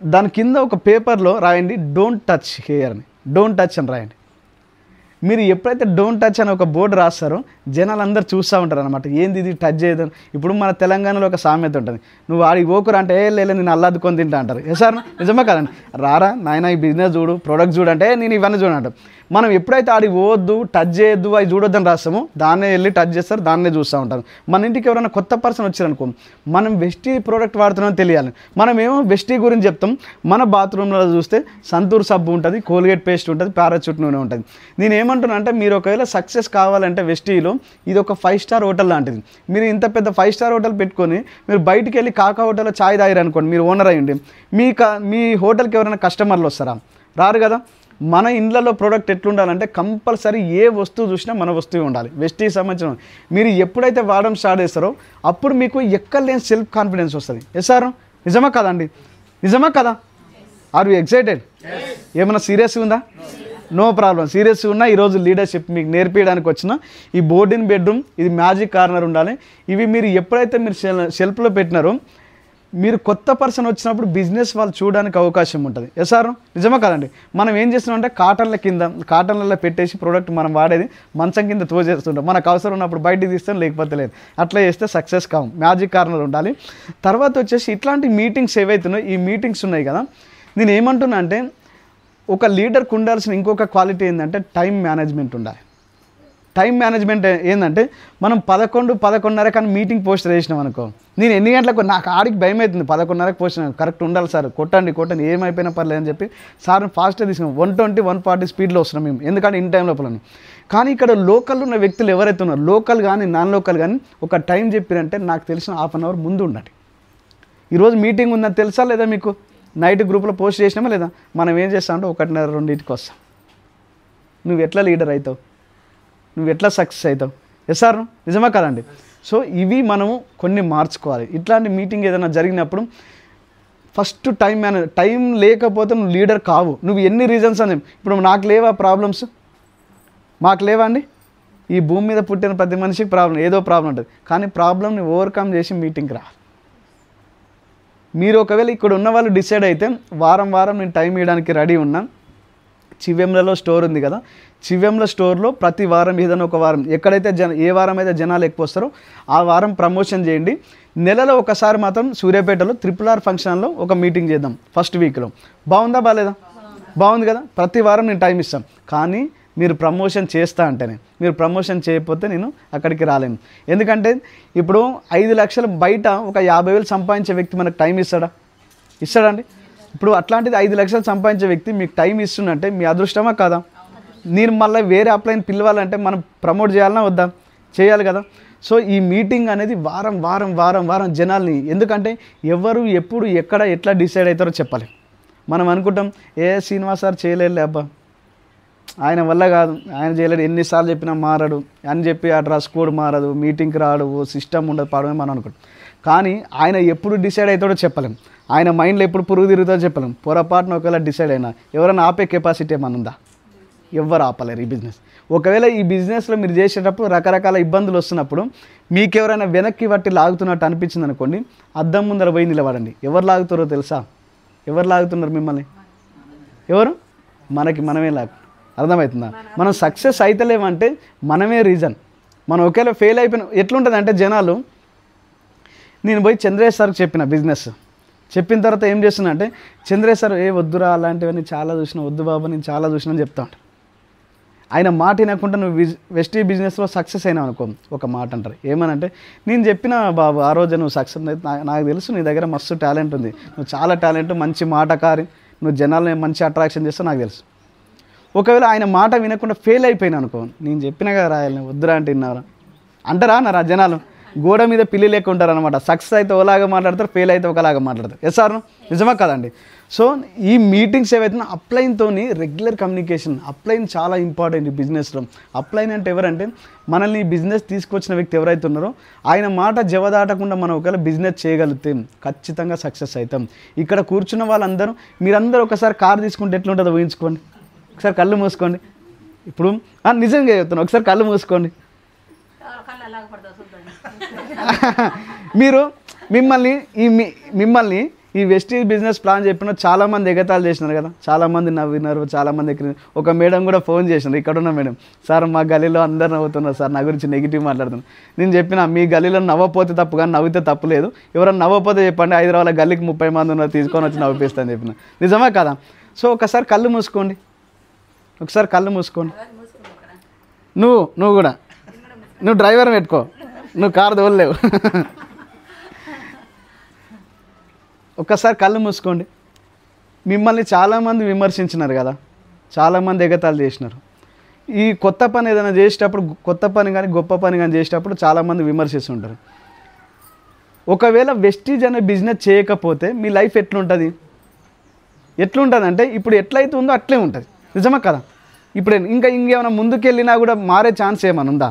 దాని కింద ఒక పేపర్లో రాయండి డోంట్ టచ్ హియర్ అని, డోంట్ టచ్ అని రాయండి. మీరు ఎప్పుడైతే డోంట్ టచ్ అని ఒక బోర్డు రాస్తారో జనాలు అందరూ చూస్తూ ఉంటారు అనమాట. ఏంది ఇది టచ్ చేయదు. ఇప్పుడు మన తెలంగాణలో ఒక సామెత ఉంటుంది, నువ్వు ఆడికి పోకురా అంటే లేదు నేను అల్లాదుకొని తింటా అంటారు. సార్ నిజమే కదండి? రారా నాయన ఈ బిజినెస్ చూడు, ప్రోడక్ట్ చూడంటే నేను ఇవన్నీ చూడంటాం. మనం ఎప్పుడైతే ఆడికి పోవద్దు, టచ్ చేయొద్దు, అవి చూడొద్దని రాస్తామో దాన్నే వెళ్ళి టచ్ చేస్తారు, దాన్నే చూస్తూ ఉంటారు. మన ఇంటికి ఎవరైనా కొత్త పర్సన్ వచ్చారనుకో మనం వెస్టీ ప్రోడక్ట్ వాడుతున్నామని తెలియాలి. మనం ఏమో వెస్టీ గురించి చెప్తాం, మన బాత్రూంలో చూస్తే సంతూర్ సబ్బు ఉంటుంది, కోల్గేట్ పేస్ట్ ఉంటుంది, పారాచూట్ నూనె ఉంటుంది. నేను ఏమంటున్నా అంటే మీరు ఒకవేళ సక్సెస్ కావాలంటే వెస్టీలో ఇది ఒక 5 స్టార్ హోటల్ లాంటిది. మీరు ఇంత పెద్ద 5 స్టార్ హోటల్ పెట్టుకొని మీరు బయటికి వెళ్ళి కాకా హోటల్లో ఛాయ్ తాగారు అనుకోండి, మీరు ఓనర్ అయ్యండి, మీ హోటల్కి ఎవరైనా కస్టమర్లు వస్తారా? రారు కదా. మన ఇండ్లలో ప్రోడక్ట్ ఎట్లుండాలంటే కంపల్సరీ ఏ వస్తువు చూసినా మన వస్తువు ఉండాలి. వెస్టీకి సంబంధించిన మీరు ఎప్పుడైతే వాడడం స్టార్ట్ చేస్తారో అప్పుడు మీకు ఎక్కలేని సెల్ఫ్ కాన్ఫిడెన్స్ వస్తుంది. సార్ నిజమా కదండి? నిజమా కదా? Are you excited? ఏమైనా సీరియస్గా ఉందా? No problem. సీరియస్గా ఉన్నా ఈరోజు లీడర్షిప్ మీకు నేర్పించడానికి వచ్చిన ఈ బోర్డ్ ఇన్ బెడ్రూమ్, ఇది మ్యాజిక్ కార్నర్ ఉండాలి. ఇవి మీరు ఎప్పుడైతే మీరు షెల్ఫ్లో పెట్టినారో మీరు కొత్త పర్సన్ వచ్చినప్పుడు బిజినెస్ వాళ్ళు చూడడానికి అవకాశం ఉంటుంది. సార్ నిజమా కదండి? మనం ఏం చేస్తున్నామంటే కాటన్లలో పెట్టేసి ప్రోడక్ట్ మనం వాడేది మంచం కింద తోచేస్తుంటాం. మనకు అవసరం ఉన్నప్పుడు బయటికి తీస్తాం, లేకపోతే లేదు. అట్లా చేస్తే సక్సెస్ కావు. మ్యాజిక్ కార్నర్ ఉండాలి. తర్వాత వచ్చేసి ఇట్లాంటి మీటింగ్స్ ఏవైతున్నాయో ఈ మీటింగ్స్ ఉన్నాయి కదా, నేను ఏమంటున్నా అంటే ఒక లీడర్కి ఉండాల్సిన ఇంకొక క్వాలిటీ ఏంటంటే టైం మేనేజ్మెంట్ ఉండాలి. టైం మేనేజ్మెంట్ ఏంటంటే మనం 11:30 కానీ మీటింగ్ పోస్టర్ వేసినాం అనుకో, నేను ఎన్ని గంటలకు నాకు ఆడికి భయం అవుతుంది. 11:30 పోస్టర్ కరెక్ట్ ఉండాలి సార్, కొట్టండి ఏమైపోయినా పర్లేదు అని చెప్పి సార్ ఫాస్ట్గా తీసుకున్నాం. 120, 140 స్పీడ్లో వస్తున్నాం మేము, ఎందుకంటే ఇన్ టైం లోపల. కానీ ఇక్కడ లోకల్ ఉన్న వ్యక్తులు ఎవరైతే ఉన్నారో లోకల్ కానీ నాన్ లోకల్ కానీ ఒక టైం చెప్పారంటే నాకు తెలిసిన 1/2 అవర్ ముందు ఉండండి. ఈరోజు మీటింగ్ ఉందని తెలుసా లేదా మీకు? నైట్ గ్రూప్లో పోస్ట్ చేసినామా లేదా? మనం ఏం చేస్తామంటే 1:30, 2కి వస్తాం. నువ్వు ఎట్లా లీడర్ అవుతావు, నువ్వు ఎట్లా సక్సెస్ అవుతావు? సార్ నిజమా కదండి? సో ఇవి మనము కొన్ని మార్చుకోవాలి. ఇట్లాంటి మీటింగ్ ఏదైనా జరిగినప్పుడు ఫస్ట్ టైం లేకపోతే నువ్వు లీడర్ కావు. నువ్వు ఎన్ని రీజన్స్ అని, ఇప్పుడు నాకు లేవా ప్రాబ్లమ్స్? మాకు లేవా అండి? ఈ భూమి మీద పుట్టిన ప్రతి మనిషికి ప్రాబ్లం, ఏదో ప్రాబ్లం ఉంటుంది. కానీ ప్రాబ్లమ్ని ఓవర్కమ్ చేసి మీటింగ్కి రావాలి. మీరు ఒకవేళ ఇక్కడ ఉన్న వాళ్ళు డిసైడ్ అయితే వారం నేను టైం ఇవ్వడానికి రెడీ ఉన్నాను. చివెంలలో స్టోర్ ఉంది కదా, చివెంల స్టోర్లో ప్రతి వారం ఏదైనా ఒక వారం ఎక్కడైతే ఏ వారం అయితే జనాలు ఎక్కువ వస్తారో ఆ వారం ప్రమోషన్ చేయండి. నెలలో ఒకసారి మాత్రం సూర్యాపేటలో RRR ఫంక్షన్లో ఒక మీటింగ్ చేద్దాం ఫస్ట్ వీక్లో. బాగుందా బాగాలేదా? బాగుంది కదా. ప్రతి వారం నేను టైం ఇస్తాను. కానీ మీరు ప్రమోషన్ చేస్తా అంటేనే, మీరు ప్రమోషన్ చేయకపోతే నేను అక్కడికి రాలేను. ఎందుకంటే ఇప్పుడు 5 లక్షలు బయట ఒక 50,000 సంపాదించే వ్యక్తి మనకు టైం ఇస్తాడండి? ఇప్పుడు అట్లాంటిది 5 లక్షలు సంపాదించే వ్యక్తి మీకు టైం ఇస్తుందంటే మీ అదృష్టమా కాదా? నేను మళ్ళీ వేరే అప్లైన్ పిలవాలంటే మనం ప్రమోట్ చేయాలన్నా వద్దా? చేయాలి కదా. సో ఈ మీటింగ్ అనేది వారం జనాల్ని, ఎందుకంటే ఎవరు ఎప్పుడు ఎక్కడ ఎట్లా డిసైడ్ అవుతారో చెప్పాలి. మనం అనుకుంటాం శ్రీనివాస్ సార్ చేయలేదు అబ్బా, ఆయన వల్ల కాదు, ఆయన చేయలేడు, ఎన్నిసార్లు చెప్పినా మారడు అని చెప్పి ఆ డ్రెస్ కోడ్ మారదు, మీటింగ్కి రాడు, సిస్టమ్ ఉండదు, పాడమే మనం అనుకుంటాం. కానీ ఆయన ఎప్పుడు డిసైడ్ అవుతాడో చెప్పలేం, ఆయన మైండ్లో ఎప్పుడు పురుగు తిరుగుతుందో చెప్పలేం. పొరపాటున ఒకవేళ డిసైడ్ అయినా ఎవరైనా ఆపే కెపాసిటీ ఏమైనా ఉందా? ఎవ్వరు ఆపలేరు ఈ బిజినెస్. ఒకవేళ ఈ బిజినెస్లో మీరు చేసేటప్పుడు రకరకాల ఇబ్బందులు వస్తున్నప్పుడు మీకు ఎవరైనా వెనక్కి బట్టి లాగుతున్నట్టు అనిపించింది అనుకోండి, అద్దం ముందర పోయి నిలబడండి. ఎవరు లాగుతారో తెలుసా? ఎవరు లాగుతున్నారు మిమ్మల్ని? ఎవరు? మనమే లాగు. అర్థమవుతుందా? మనం సక్సెస్ అవుతలేమంటే మనమే రీజన్. మనం ఒకవేళ ఫెయిల్ అయిపోయిన ఎట్లుంటుంది అంటే జనాలు, నేను పోయి చంద్రేష్ సార్కి చెప్పిన బిజినెస్ చెప్పిన తర్వాత ఏం చేస్తున్నా అంటే, చంద్రేష్ సార్ వద్దురా అలాంటివన్నీ చాలా చూసినా, వద్దు బాబు నేను చాలా చూసినా అని చెప్తా ఉంటాను. ఆయన మాట వినకుండా నువ్వు వెస్టీ బిజినెస్లో సక్సెస్ అయినావు అనుకో, ఒక మాట అంటారు ఏమనంటే, నేను చెప్పిన బాబు ఆ రోజు నువ్వు సక్సెస్ నాకు తెలుసు నీ దగ్గర మస్తు టాలెంట్ ఉంది, నువ్వు చాలా టాలెంట్, మంచి మాటకారి, నువ్వు జనాలని మంచి అట్రాక్షన్ చేస్తావు నాకు తెలుసు. ఒకవేళ ఆయన మాట వినకుండా ఫెయిల్ అయిపోయినా అనుకో, నేను చెప్పిన కదా రాయాలని వద్దురా అంటే విన్నారా అంటారా అన్నారా? జనాలు గోడ మీద పిల్లి లేక ఉంటారు అనమాట. సక్సెస్ అయితే ఒకలాగా మాట్లాడతారు, ఫెయిల్ అయితే ఒకలాగా మాట్లాడతారు. ఎస్ సార్ నిజమా కదండి? సో ఈ మీటింగ్స్ ఏవైతే అప్లైన్తో రెగ్యులర్ కమ్యూనికేషన్, అప్లైన్ చాలా ఇంపార్టెంట్ ఈ బిజినెస్లో. అప్లైన్ అంటే ఎవరంటే మనల్ని ఈ బిజినెస్ తీసుకొచ్చిన వ్యక్తి ఎవరైతే ఉన్నారో ఆయన మాట జవదాటకుండా మనం ఒకవేళ బిజినెస్ చేయగలిగితే ఖచ్చితంగా సక్సెస్ అవుతాం. ఇక్కడ కూర్చున్న వాళ్ళందరూ, మీరందరూ ఒకసారి కారు తీసుకుంటే ఎట్లుంటుందో ఊహించుకోండి. ఒకసారి కళ్ళు మూసుకోండి. ఇప్పుడు నిజంగా చెప్తున్నాను, ఒకసారి కళ్ళు మూసుకోండి. మీరు మిమ్మల్ని ఈ వెస్టీజ్ బిజినెస్ ప్లాన్ చెప్పిన చాలామంది ఎగతాలు చేసినారు కదా, చాలామంది నవ్వినారు, చాలామంది ఎక్కినారు. ఒక మేడం కూడా ఫోన్ చేసినారు, ఇక్కడున్న మేడం, సార్ మా గలీలో అందరు నవ్వుతున్నారు సార్, నా గురించి నెగిటివ్ మాట్లాడుతున్నారు. నేను చెప్పిన మీ గలీలో నవ్వపోతే తప్పు కానీ నవ్వితే తప్పు లేదు, ఎవరైనా నవ్వపోతే చెప్పండి, హైదరాబాద్ గల్లీకి 30 మంది ఉన్నారు, తీసుకొని వచ్చి నవ్విస్తాను చెప్పిన. నిజమా కదా? సో ఒకసారి కళ్ళు మూసుకోండి, ఒకసారి కళ్ళు మూసుకోండి. నువ్వు కూడా నువ్వు డ్రైవర్ పెట్టుకో, నువ్వు కారు తోలలేవు. ఒక్కసారి కళ్ళు మూసుకోండి. మిమ్మల్ని చాలామంది విమర్శించినారు కదా, చాలామంది ఎగతాలు చేసినారు. ఈ కొత్త పని ఏదైనా చేసేటప్పుడు, కొత్త పని కానీ గొప్ప పని కానీ చేసేటప్పుడు చాలామంది విమర్శిస్తుంటారు. ఒకవేళ వెస్టీజ్ అనే బిజినెస్ చేయకపోతే మీ లైఫ్ ఎట్లుంటుంది అంటే ఇప్పుడు ఎట్లయితే ఉందో అట్లే ఉంటుంది. నిజమా కదా? ఇప్పుడు ఇంకేమైనా ముందుకెళ్ళినా కూడా మారే ఛాన్స్ ఏమైనా ఉందా?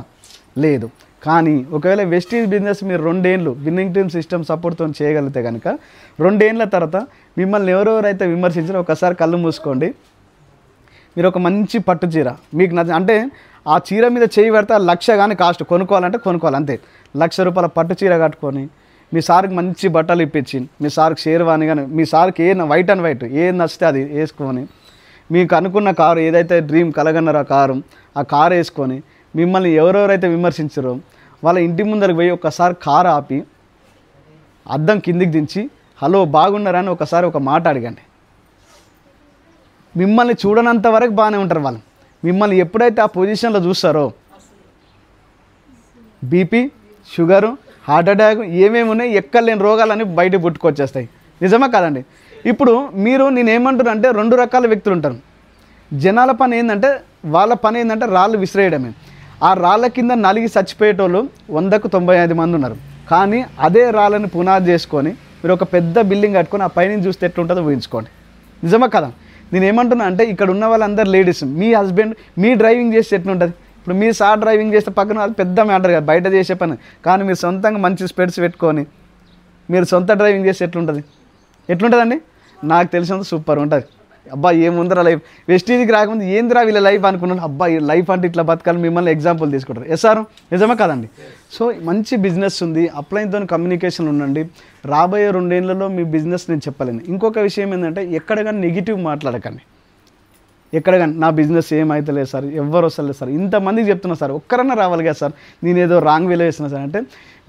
లేదు. కానీ ఒకవేళ వెస్టీజ్ బిజినెస్ మీరు 2 ఏళ్ళు విన్నింగ్ టీమ్ సిస్టమ్ సపోర్ట్తో చేయగలిగితే కనుక 2 ఏళ్ళ తర్వాత మిమ్మల్ని ఎవరెవరైతే విమర్శించారో ఒకసారి కళ్ళు మూసుకోండి. మీరు ఒక మంచి పట్టు చీర మీకు అంటే ఆ చీర మీద చేయి పెడితే 1,00,000 కానీ కాస్ట్, కొనుక్కోవాలంటే కొనుక్కోవాలి అంతే. 1,00,000 రూపాయల పట్టు చీర కట్టుకొని మీ సార్కి మంచి బట్టలు ఇప్పించి, మీ సార్కి షేర్వాణి కానీ, మీ సార్కి వైట్ అండ్ వైట్ ఏది నచ్చితే అది వేసుకొని, మీకు అనుకున్న కారు ఏదైతే డ్రీమ్ కలగన్నారో ఆ కారు వేసుకొని మిమ్మల్ని ఎవరెవరైతే విమర్శించారో వాళ్ళ ఇంటి ముందరికి పోయి ఒకసారి కారు ఆపి అద్దం కిందికి దించి హలో బాగున్నారని ఒకసారి ఒక మాట అడగండి. మిమ్మల్ని చూడనంత వరకు బాగానే ఉంటారు వాళ్ళు. మిమ్మల్ని ఎప్పుడైతే ఆ పొజిషన్లో చూస్తారో బీపీ, షుగరు, హార్ట్ అటాక్ ఏమేమి ఉన్నాయి ఎక్కలేని రోగాలన్నీ బయట పుట్టుకొచ్చేస్తాయి. నిజమా కాదండి? ఇప్పుడు నేనేమంటున్నా అంటే 2 రకాల వ్యక్తులు ఉంటారు. జనాల పని ఏంటంటే, వాళ్ళ పని ఏంటంటే రాళ్ళు విసిరేయడమే. ఆ రాళ్ళ కింద నలిగి చచ్చిపోయేటోళ్ళు 100కు 95 మంది ఉన్నారు. కానీ అదే రాళ్ళని పునాది చేసుకొని మీరు ఒక పెద్ద బిల్డింగ్ కట్టుకొని ఆ పైన చూస్తే ఎట్లుంటుందో ఊహించుకోండి. నిజమా కదా? నేనేమంటున్నా అంటే ఇక్కడ ఉన్న వాళ్ళందరూ లేడీస్, మీ హస్బెండ్ మీ డ్రైవింగ్ చేస్తే ఎట్లుంటుంది? ఇప్పుడు మీ సార్ డ్రైవింగ్ చేస్తే పక్కన అది పెద్ద మ్యాటర్ కదా, బయట చేసే పని. కానీ మీరు సొంతంగా మంచి స్పెడ్స్ పెట్టుకొని మీరు సొంత డ్రైవింగ్ చేస్తే ఎట్లుంటుందండి? నాకు తెలిసినంత సూపర్ ఉంటుంది. అబ్బా ఏముందరా లైఫ్, వెస్టీజ్కి రాకముందు ఏందిరా వీళ్ళ లైఫ్ అనుకున్నాను. అబ్బా ఈ లైఫ్ అంటే ఇట్లా బతకాలి, మిమ్మల్ని ఎగ్జాంపుల్ తీసుకుంటారు. ఎస్ సార్ నిజమా కదండి? సో మంచి బిజినెస్ ఉంది, అప్లైన్తో కమ్యూనికేషన్ ఉండండి. రాబోయే 2 ఏళ్లలో మీ బిజినెస్ నేను చెప్పలేను. ఇంకొక విషయం ఏంటంటే ఎక్కడ కానీ నెగిటివ్ మాట్లాడకండి. ఎక్కడ కానీ నా బిజినెస్ ఏమైతలేదు సార్, ఎవరు వస్తలేదు సార్, ఇంతమందికి చెప్తున్నా సార్, ఒక్కరన్నా రావాలి కదా సార్, నేనేదో రాంగ్ వేలో వేస్తున్నా సార్ అంటే,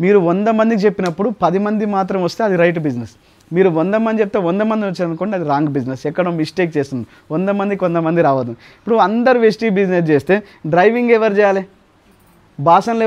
మీరు 100 మందికి చెప్పినప్పుడు 10 మంది మాత్రం వస్తే అది రైట్ బిజినెస్. మీరు 100 మంది చెప్తే 100 మంది వచ్చారనుకోండి అది రాంగ్ బిజినెస్. ఎక్కడో మిస్టేక్ చేస్తుంది. 100 మందికి 100 మంది రావద్దు. ఇప్పుడు అందరు వెస్టీజ్ బిజినెస్ చేస్తే డ్రైవింగ్ ఎవరు చేయాలి? బాసనలు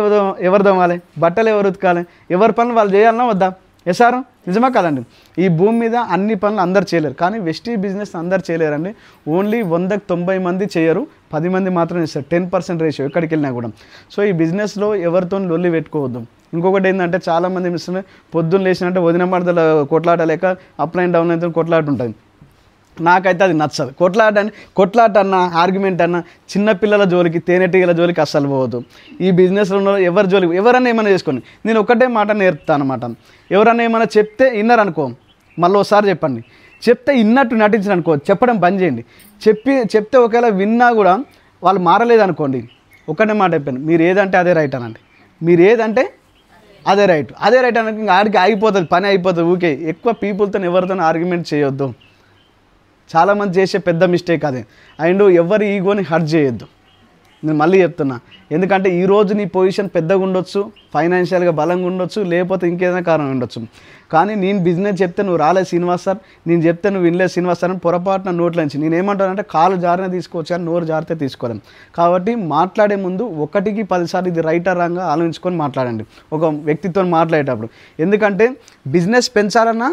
ఎవరు దోమాలి? బట్టలు ఎవరు ఉతకాలి? ఎవరి పనులు వాళ్ళు చేయాలన్నా వద్దా? ఎస్ సార్ నిజమా కదండి? ఈ భూమి మీద అన్ని పనులు అందరు చేయలేరు, కానీ వెస్టీజ్ బిజినెస్ అందరు చేయలేరండి. ఓన్లీ 100కు 90 మంది చేయరు, 10 మంది మాత్రం చేస్తారు. 10% రేషియో ఎక్కడికి వెళ్ళినా కూడా. సో ఈ బిజినెస్లో ఎవరితో లొల్లి పెట్టుకోవద్దు. ఇంకొకటి ఏంటంటే చాలామంది మిస్టర్ పొద్దున్న లేచినట్టే వదిన మడతల కొట్లాట లేక అప్ అండ్ డౌన్ అయితే కొట్లాట ఉంటుంది. నాకైతే అది నచ్చదు. కొట్లాట అన్న ఆర్గ్యుమెంట్ అన్న చిన్నపిల్లల జోలికి తేనెటీగల జోలికి అస్సలు పోవద్దు. ఈ బిజినెస్లో ఉన్న ఎవరి జోలికి ఎవరన్నా ఏమైనా చేసుకోండి. నేను ఒకటే మాట నేర్పుతాను అనమాట. ఎవరన్నా ఏమైనా చెప్తే విన్నారనుకో, మళ్ళీ ఒకసారి చెప్పండి. చెప్తే ఇన్నట్టు నటించరు అనుకో, చెప్పడం బంద్ చేయండి. చెప్తే ఒకవేళ విన్నా కూడా వాళ్ళు మారలేదనుకోండి, ఒకటే మాట చెప్పాను, మీరు ఏదంటే అదే రైట్ అనండి. మీరు ఏదంటే అదే రైట్ అనక ఇంకా ఆడికి ఆగిపోతుంది, పని అయిపోతుంది. ఊకే ఎక్కువ పీపుల్తో ఎవరితో ఆర్గ్యుమెంట్ చేయొద్దు. చాలామంది చేసే పెద్ద మిస్టేక్ అదే. అండ్ ఎవరి ఈగోని హర్ట్ చేయొద్దు. నేను మళ్ళీ చెప్తున్నా, ఎందుకంటే ఈరోజు నీ పొజిషన్ పెద్దగా ఉండొచ్చు, ఫైనాన్షియల్గా బలంగా ఉండొచ్చు, లేకపోతే ఇంకేదైనా కారణం ఉండొచ్చు. కానీ నేను బిజినెస్ చెప్తే నువ్వు రాలేదు శ్రీనివాస్ సార్, నేను చెప్తే నువ్వు వినలేదు శ్రీనివాస్ సార్ అని పొరపాటున నోట్లోంచి నేను ఏమంటానంటే కాలు జారిన తీసుకోవచ్చు కానీ నోరు జారితే తీసుకోలేం. కాబట్టి మాట్లాడే ముందు 1కి 10 సార్లు ఇది రైటా రాంగా ఆలోచించుకొని మాట్లాడండి ఒక వ్యక్తితో మాట్లాడేటప్పుడు. ఎందుకంటే బిజినెస్ పెంచాలన్నా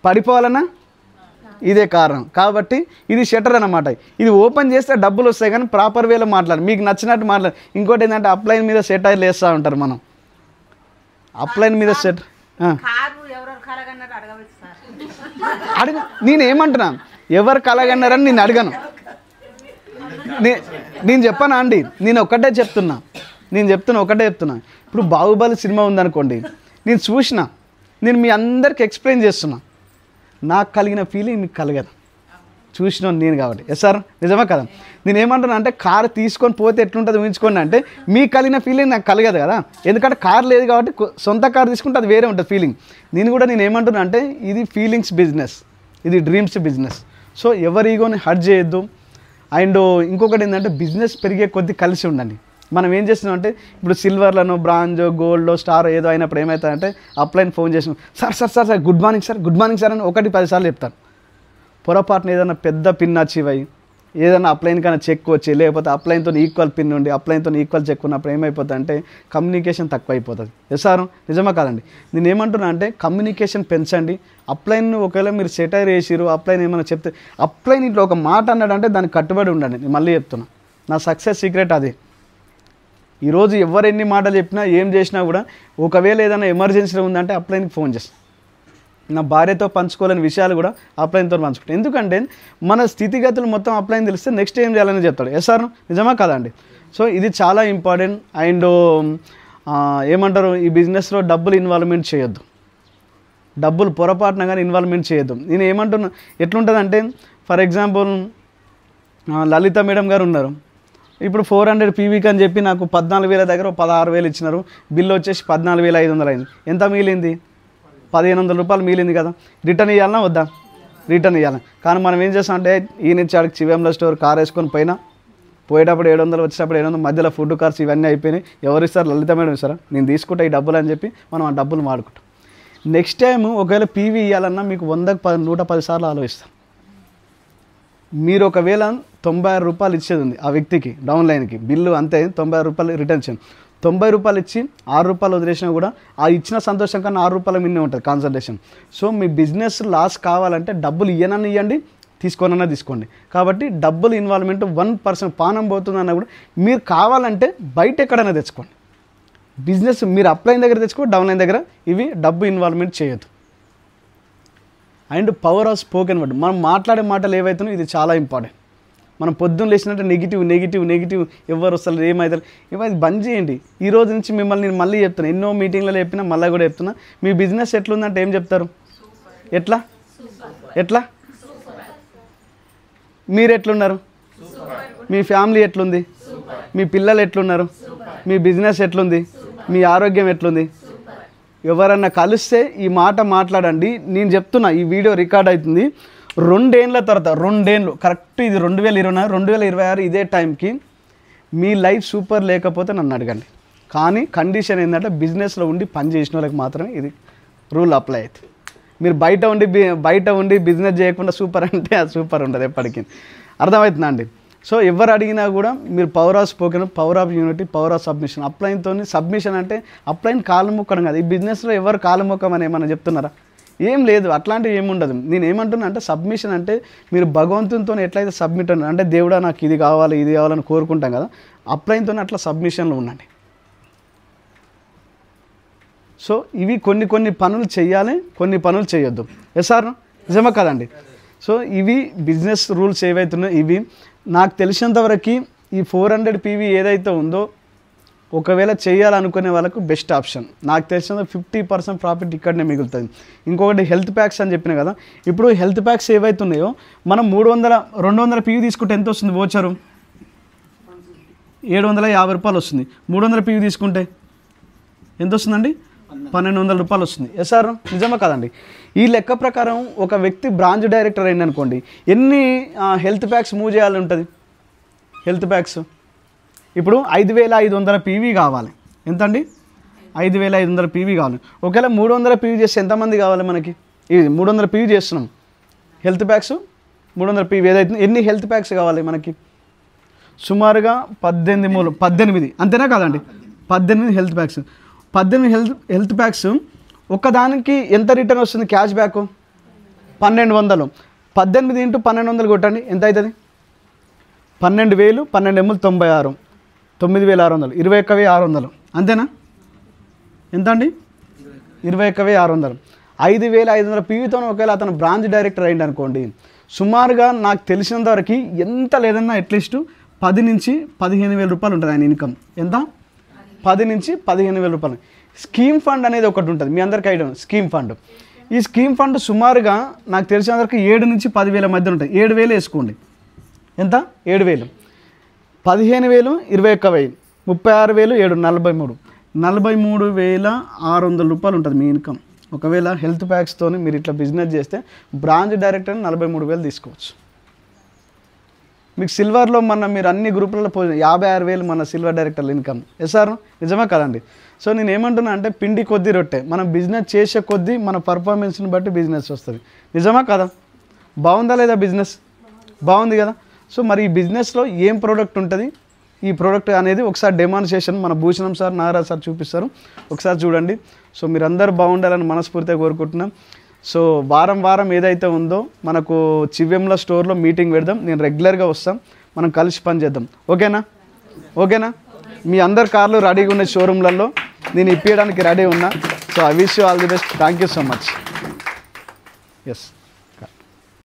పడిపోవాలన్నా ఇదే కారణం. కాబట్టి ఇది షట్టర్ అన్నమాట. ఇది ఓపెన్ చేస్తే డబ్బులు వస్తాయి కానీ ప్రాపర్ వేలో మాట్లాడు, మీకు నచ్చినట్టు మాట్లాడు. ఇంకోటి ఏంటంటే అప్లైన్ మీద సెటైర్లు వేస్తూ ఉంటారు. మనం అప్లైన్ మీద అడగ నేనేమంటున్నా, ఎవరు కలగన్నారని నేను అడగను. నేను చెప్పానా అండి, నేను ఒకటే చెప్తున్నా. ఇప్పుడు బాహుబలి సినిమా ఉందనుకోండి, నేను చూసిన, నేను మీ అందరికి ఎక్స్ప్లెయిన్ చేస్తున్నా. నాకు కలిగిన ఫీలింగ్ మీకు కలగదు, చూసిన నేను కాబట్టి. ఎస్ సార్, నిజమా కదా? నేను ఏమంటున్నా అంటే కారు తీసుకొని పోతే ఎట్లుంటుంది ఊహించుకోండి అంటే మీకు కలిగిన ఫీలింగ్ నాకు కలగదు కదా. ఎందుకంటే కారు లేదు కాబట్టి సొంత కారు తీసుకుంటే అది వేరే ఉంటుంది ఫీలింగ్. నేను ఏమంటున్నా అంటే ఇది ఫీలింగ్స్ బిజినెస్, ఇది డ్రీమ్స్ బిజినెస్. సో ఎవరి ఈగోని హర్ట్ చేయొద్దు. అండ్ ఇంకొకటి ఏంటంటే బిజినెస్ పెరిగే కొద్దీ కలిసి ఉండండి. మనం ఏం చేస్తున్నాం అంటే ఇప్పుడు సిల్వర్లను బ్రాంజ్ గోల్డ్ స్టార్ ఏదో అయినప్పుడు ఏమవుతుందంటే అప్లైన్ ఫోన్ చేసిన సార్ గుడ్ మార్నింగ్ సార్ అని 1-10 సార్లు చెప్తాను. పొరపాటున ఏదైనా పెద్ద పిన్ అచీవ్ అయ్యి ఏదైనా అప్లైన్ కన్నా చెక్ వచ్చి లేకపోతే అప్లైన్తో ఈక్వల్ పిన్ ఉండి అప్లైన్తో ఈక్వల్ చెక్ ఉన్నప్పుడు ఏమైపోతుంది అంటే కమ్యూనికేషన్ తక్కువ అయిపోతుంది. ఎస్ సార్, నిజమా కాదండి? నేను ఏమంటున్నా అంటే కమ్యూనికేషన్ పెంచండి. అప్లైన్ ఒకవేళ మీరు సెటైర్ వేసిరు, అప్లైన్ ఏమైనా చెప్తే అప్లైన్ ఇంట్లో ఒక మాట అన్నాడంటే దానికి కట్టుబడి ఉండండి. నేను మళ్ళీ చెప్తున్నా, నా సక్సెస్ సీక్రెట్ అదే. ఈరోజు ఎవరు ఎన్ని మాటలు చెప్పినా ఏం చేసినా కూడా ఒకవేళ ఏదైనా ఎమర్జెన్సీ ఉందంటే అప్లైన్కి ఫోన్ చేస్తాను. నా భార్యతో పంచుకోలేని విషయాలు కూడా అప్లైన్తో పంచుకుంటాను. ఎందుకంటే మన స్థితిగతులు మొత్తం అప్లైన్ తెలిస్తే నెక్స్ట్ ఏం చేయాలని చెప్తాడు. ఎస్ సార్, నిజమా కదండి? సో ఇది చాలా ఇంపార్టెంట్. అండ్ ఏమంటారు, ఈ బిజినెస్లో డబ్బులు ఇన్వాల్వ్మెంట్ చేయొద్దు. డబ్బులు పొరపాటున కానీ ఇన్వాల్వ్మెంట్ చేయొద్దు. నేను ఏమంటున్నా ఎట్లుంటుందంటే ఫర్ ఎగ్జాంపుల్ లలిత మేడం గారు ఉన్నారు. ఇప్పుడు 400 పీవీకి అని చెప్పి నాకు 14,000 దగ్గర 16,000 ఇచ్చినారు. బిల్లు వచ్చేసి 14,500 అయింది. ఎంత మిగిలింది? 1,500 రూపాయలు మిగిలింది కదా. రిటర్న్ ఇవ్వాలన్నా వద్దా? రిటర్న్ ఇవ్వాలి. కానీ మనం ఏం చేస్తాం అంటే ఈ నుంచి ఆడికి చివెంల స్టోర్ కార్ వేసుకొని పోయేటప్పుడు 700 వచ్చేటప్పుడు 700 మధ్యలో ఫుడ్ కార్స్ ఇవన్నీ అయిపోయినాయి. ఎవరిస్తారు? లలిత మేడం ఇస్తారా? నేను తీసుకుంటా ఈ డబ్బులు అని చెప్పి మనం ఆ డబ్బులు వాడుకుంటాం. నెక్స్ట్ టైం ఒకవేళ పీవీ ఇవ్వాలన్నా మీకు 110 సార్లు ఆలోచిస్తాం. మీరు ఒకవేళ 96 రూపాయలు ఇచ్చేది ఉంది ఆ వ్యక్తికి డౌన్ లైన్కి బిల్లు, అంతే 96 రూపాయలు రిటర్న్ చేయండి. 90 రూపాయలు ఇచ్చి 6 రూపాయలు వదిలేసినా కూడా ఆ ఇచ్చిన సంతోషం కన్నా 6 రూపాయల మిన్నే ఉంటుంది కాన్సల్టేషన్. సో మీ బిజినెస్ లాస్ కావాలంటే డబ్బులు ఇవ్వనన్నా ఇవ్వండి, తీసుకోనన్నా తీసుకోండి. కాబట్టి డబ్బులు ఇన్వాల్వ్మెంట్ 1% పానం పోతుందన్నా కూడా మీరు కావాలంటే బయట ఎక్కడైనా తెచ్చుకోండి. బిజినెస్ మీరు అప్లైన్ దగ్గర తెచ్చుకో, డౌన్ లైన్ దగ్గర ఇవి డబ్బు ఇన్వాల్వ్మెంట్ చేయొద్దు. And power of spoken word, మనం మాట్లాడే మాటలు ఏవైతున్నాయో ఇది చాలా ఇంపార్టెంట్. మనం పొద్దున్న లేచినట్టు నెగిటివ్ ఎవరు వస్తారు ఏమవుతారు ఇవన్నీ బంద్ చేయండి. ఈ రోజు నుంచి మిమ్మల్ని నేను మళ్ళీ చెప్తాను, ఎన్నో మీటింగ్లలో చెప్పినా మళ్ళీ కూడా చెప్తున్నా. మీ బిజినెస్ ఎట్లుందంటే ఏం చెప్తారు? ఎట్లా మీరు ఎట్లున్నారు? మీ ఫ్యామిలీ ఎట్లుంది? మీ పిల్లలు ఎట్లున్నారు? మీ బిజినెస్ ఎట్లుంది? మీ ఆరోగ్యం ఎట్లుంది? ఎవరన్నా కలిస్తే ఈ మాట మాట్లాడండి. నేను చెప్తున్నా, ఈ వీడియో రికార్డ్ అవుతుంది 2 ఏళ్ళ తర్వాత, 2 ఏళ్ళు కరెక్ట్, ఇది 2026 ఇదే టైంకి మీ లైఫ్ సూపర్ లేకపోతే నన్ను అడగండి. కానీ కండిషన్ ఏంటంటే బిజినెస్లో ఉండి పని చేసిన వాళ్ళకి మాత్రమే ఇది రూల్ అప్లై అవుతుంది. మీరు బయట ఉండి బిజినెస్ చేయకుండా సూపర్ అంటే అది సూపర్ ఉండదు ఎప్పటికీ. అర్థమవుతుందా అండి? సో ఎవరు అడిగినా కూడా మీరు power of spoken, power of unity, power of submission. అప్లైన్తో సబ్మిషన్ అంటే అప్లైన్ కాలు మొక్కడం కాదు. ఈ బిజినెస్లో ఎవరు కాలు మొక్కమని ఏమన్నా చెప్తున్నారా? ఏం లేదు, అట్లాంటివి ఏముండదు. నేను ఏమంటున్నా అంటే సబ్మిషన్ అంటే మీరు భగవంతునితో ఎట్లయితే సబ్మిట్ అంటే దేవుడా నాకు ఇది కావాలని కోరుకుంటాం కదా, అప్లైన్తో అట్లా సబ్మిషన్లో ఉండండి. సో ఇవి కొన్ని పనులు చేయాలి, కొన్ని పనులు చేయొద్దు. ఎస్ సార్, నిజమా కదండి? సో ఇవి బిజినెస్ రూల్స్ ఏవైతున్నాయో ఇవి. నాకు తెలిసినంతవరకు ఈ 400 PV ఏదైతే ఉందో ఒకవేళ చేయాలనుకునే వాళ్ళకు బెస్ట్ ఆప్షన్. నాకు తెలిసిన 50% ప్రాఫిట్ ఇక్కడనే మిగులుతుంది. ఇంకొకటి హెల్త్ ప్యాక్స్ అని చెప్పిన కదా, ఇప్పుడు హెల్త్ ప్యాక్స్ ఏవైతే ఉన్నాయో మనం 200 PV తీసుకుంటే ఎంత వస్తుంది వోచరు? 750 రూపాయలు వస్తుంది. 300 PV తీసుకుంటే ఎంత వస్తుందండి? 1200 రూపాయలు వస్తుంది. ఎస్ సార్, నిజమా కదండి? ఈ లెక్క ప్రకారం ఒక వ్యక్తి బ్రాంచ్ డైరెక్టర్ అయింది అనుకోండి, ఎన్ని హెల్త్ ప్యాక్స్ మూవ్ చేయాలి ఉంటుంది? హెల్త్ ప్యాక్స్ ఇప్పుడు 5500 PV కావాలి. ఎంత అండి? 5500 PV కావాలి. ఒకవేళ 300 PV చేస్తే ఎంతమంది కావాలి మనకి? ఇది 300 PV చేస్తున్నాం. హెల్త్ ప్యాక్స్ 300 PV ఏదైతే ఎన్ని హెల్త్ ప్యాక్స్ కావాలి మనకి? సుమారుగా 18 అంతేనా కాదండి? 18 హెల్త్ ప్యాక్స్. 18 హెల్త్ ప్యాక్స్ ఒక్కదానికి ఎంత రిటర్న్ వస్తుంది క్యాష్ బ్యాక్? 1200. 18 ఇంటూ 1200 కొట్టండి, ఎంత అవుతుంది? 12000, 12 ఎమ్ములు 96, 9600, 21600. అంతేనా? ఎంత అండి? 21600. 5500 PVతో ఒకవేళ అతను బ్రాంచ్ డైరెక్టర్ అయ్యింది అనుకోండి, సుమారుగా నాకు తెలిసినంతవరకు ఎంత లేదన్నా అట్లీస్ట్ 10 నుంచి 15,000 రూపాయలు ఉంటుంది ఆయన ఇన్కమ్. ఎంత? 10 నుంచి 15,000 రూపాయలు. స్కీమ్ ఫండ్ అనేది ఒకటి ఉంటుంది, మీ అందరికీ ఐడియా స్కీమ్ ఫండ్. ఈ స్కీమ్ ఫండ్ సుమారుగా నాకు తెలిసినంతవరకు 7 నుంచి 10,000 మధ్య ఉంటుంది. 7,000 వేసుకోండి. ఎంత? 7,000. 15,000, 21,000, 36,000, 7, 43,600 రూపాయలు ఉంటుంది మీ ఇన్కమ్. ఒకవేళ హెల్త్ ప్యాక్స్తో మీరు ఇట్లా బిజినెస్ చేస్తే బ్రాంచ్ డైరెక్టర్ 43,000 తీసుకోవచ్చు. మీకు సిల్వర్లో మీరు అన్ని గ్రూపులలో 56,000 మన సిల్వర్ డైరెక్టర్ల ఇన్కమ్. ఎస్ సార్, నిజమా కదండి? సో నేను ఏమంటున్నా అంటే పిండి కొద్దీ రొట్టె. మనం బిజినెస్ చేసే కొద్దీ మన పర్ఫార్మెన్స్ని బట్టి బిజినెస్ వస్తుంది. నిజమా కదా? బాగుందా లేదా బిజినెస్? బాగుంది కదా? సో మరి ఈ బిజినెస్లో ఏం ప్రోడక్ట్ ఉంటుంది, ఈ ప్రోడక్ట్ అనేది ఒకసారి డెమాన్స్ట్రేషన్ మన భూషణం సార్, నాగరాజ్ సార్ చూపిస్తారు, ఒకసారి చూడండి. సో మీరందరూ బాగుండాలని మనస్ఫూర్తిగా కోరుకుంటున్నాం. సో వారం ఏదైతే ఉందో మనకు చివ్యంల స్టోర్లో మీటింగ్ పెడదాం. నేను రెగ్యులర్గా వస్తాం, మనం కలిసి పని చేద్దాం. ఓకేనా? మీ అందరు కార్లు రెడీగా ఉన్న షోరూమ్లలో నేను ఇప్పించడానికి రెడీ ఉన్నా. So I wish you all the best. Thank you so much. Yes.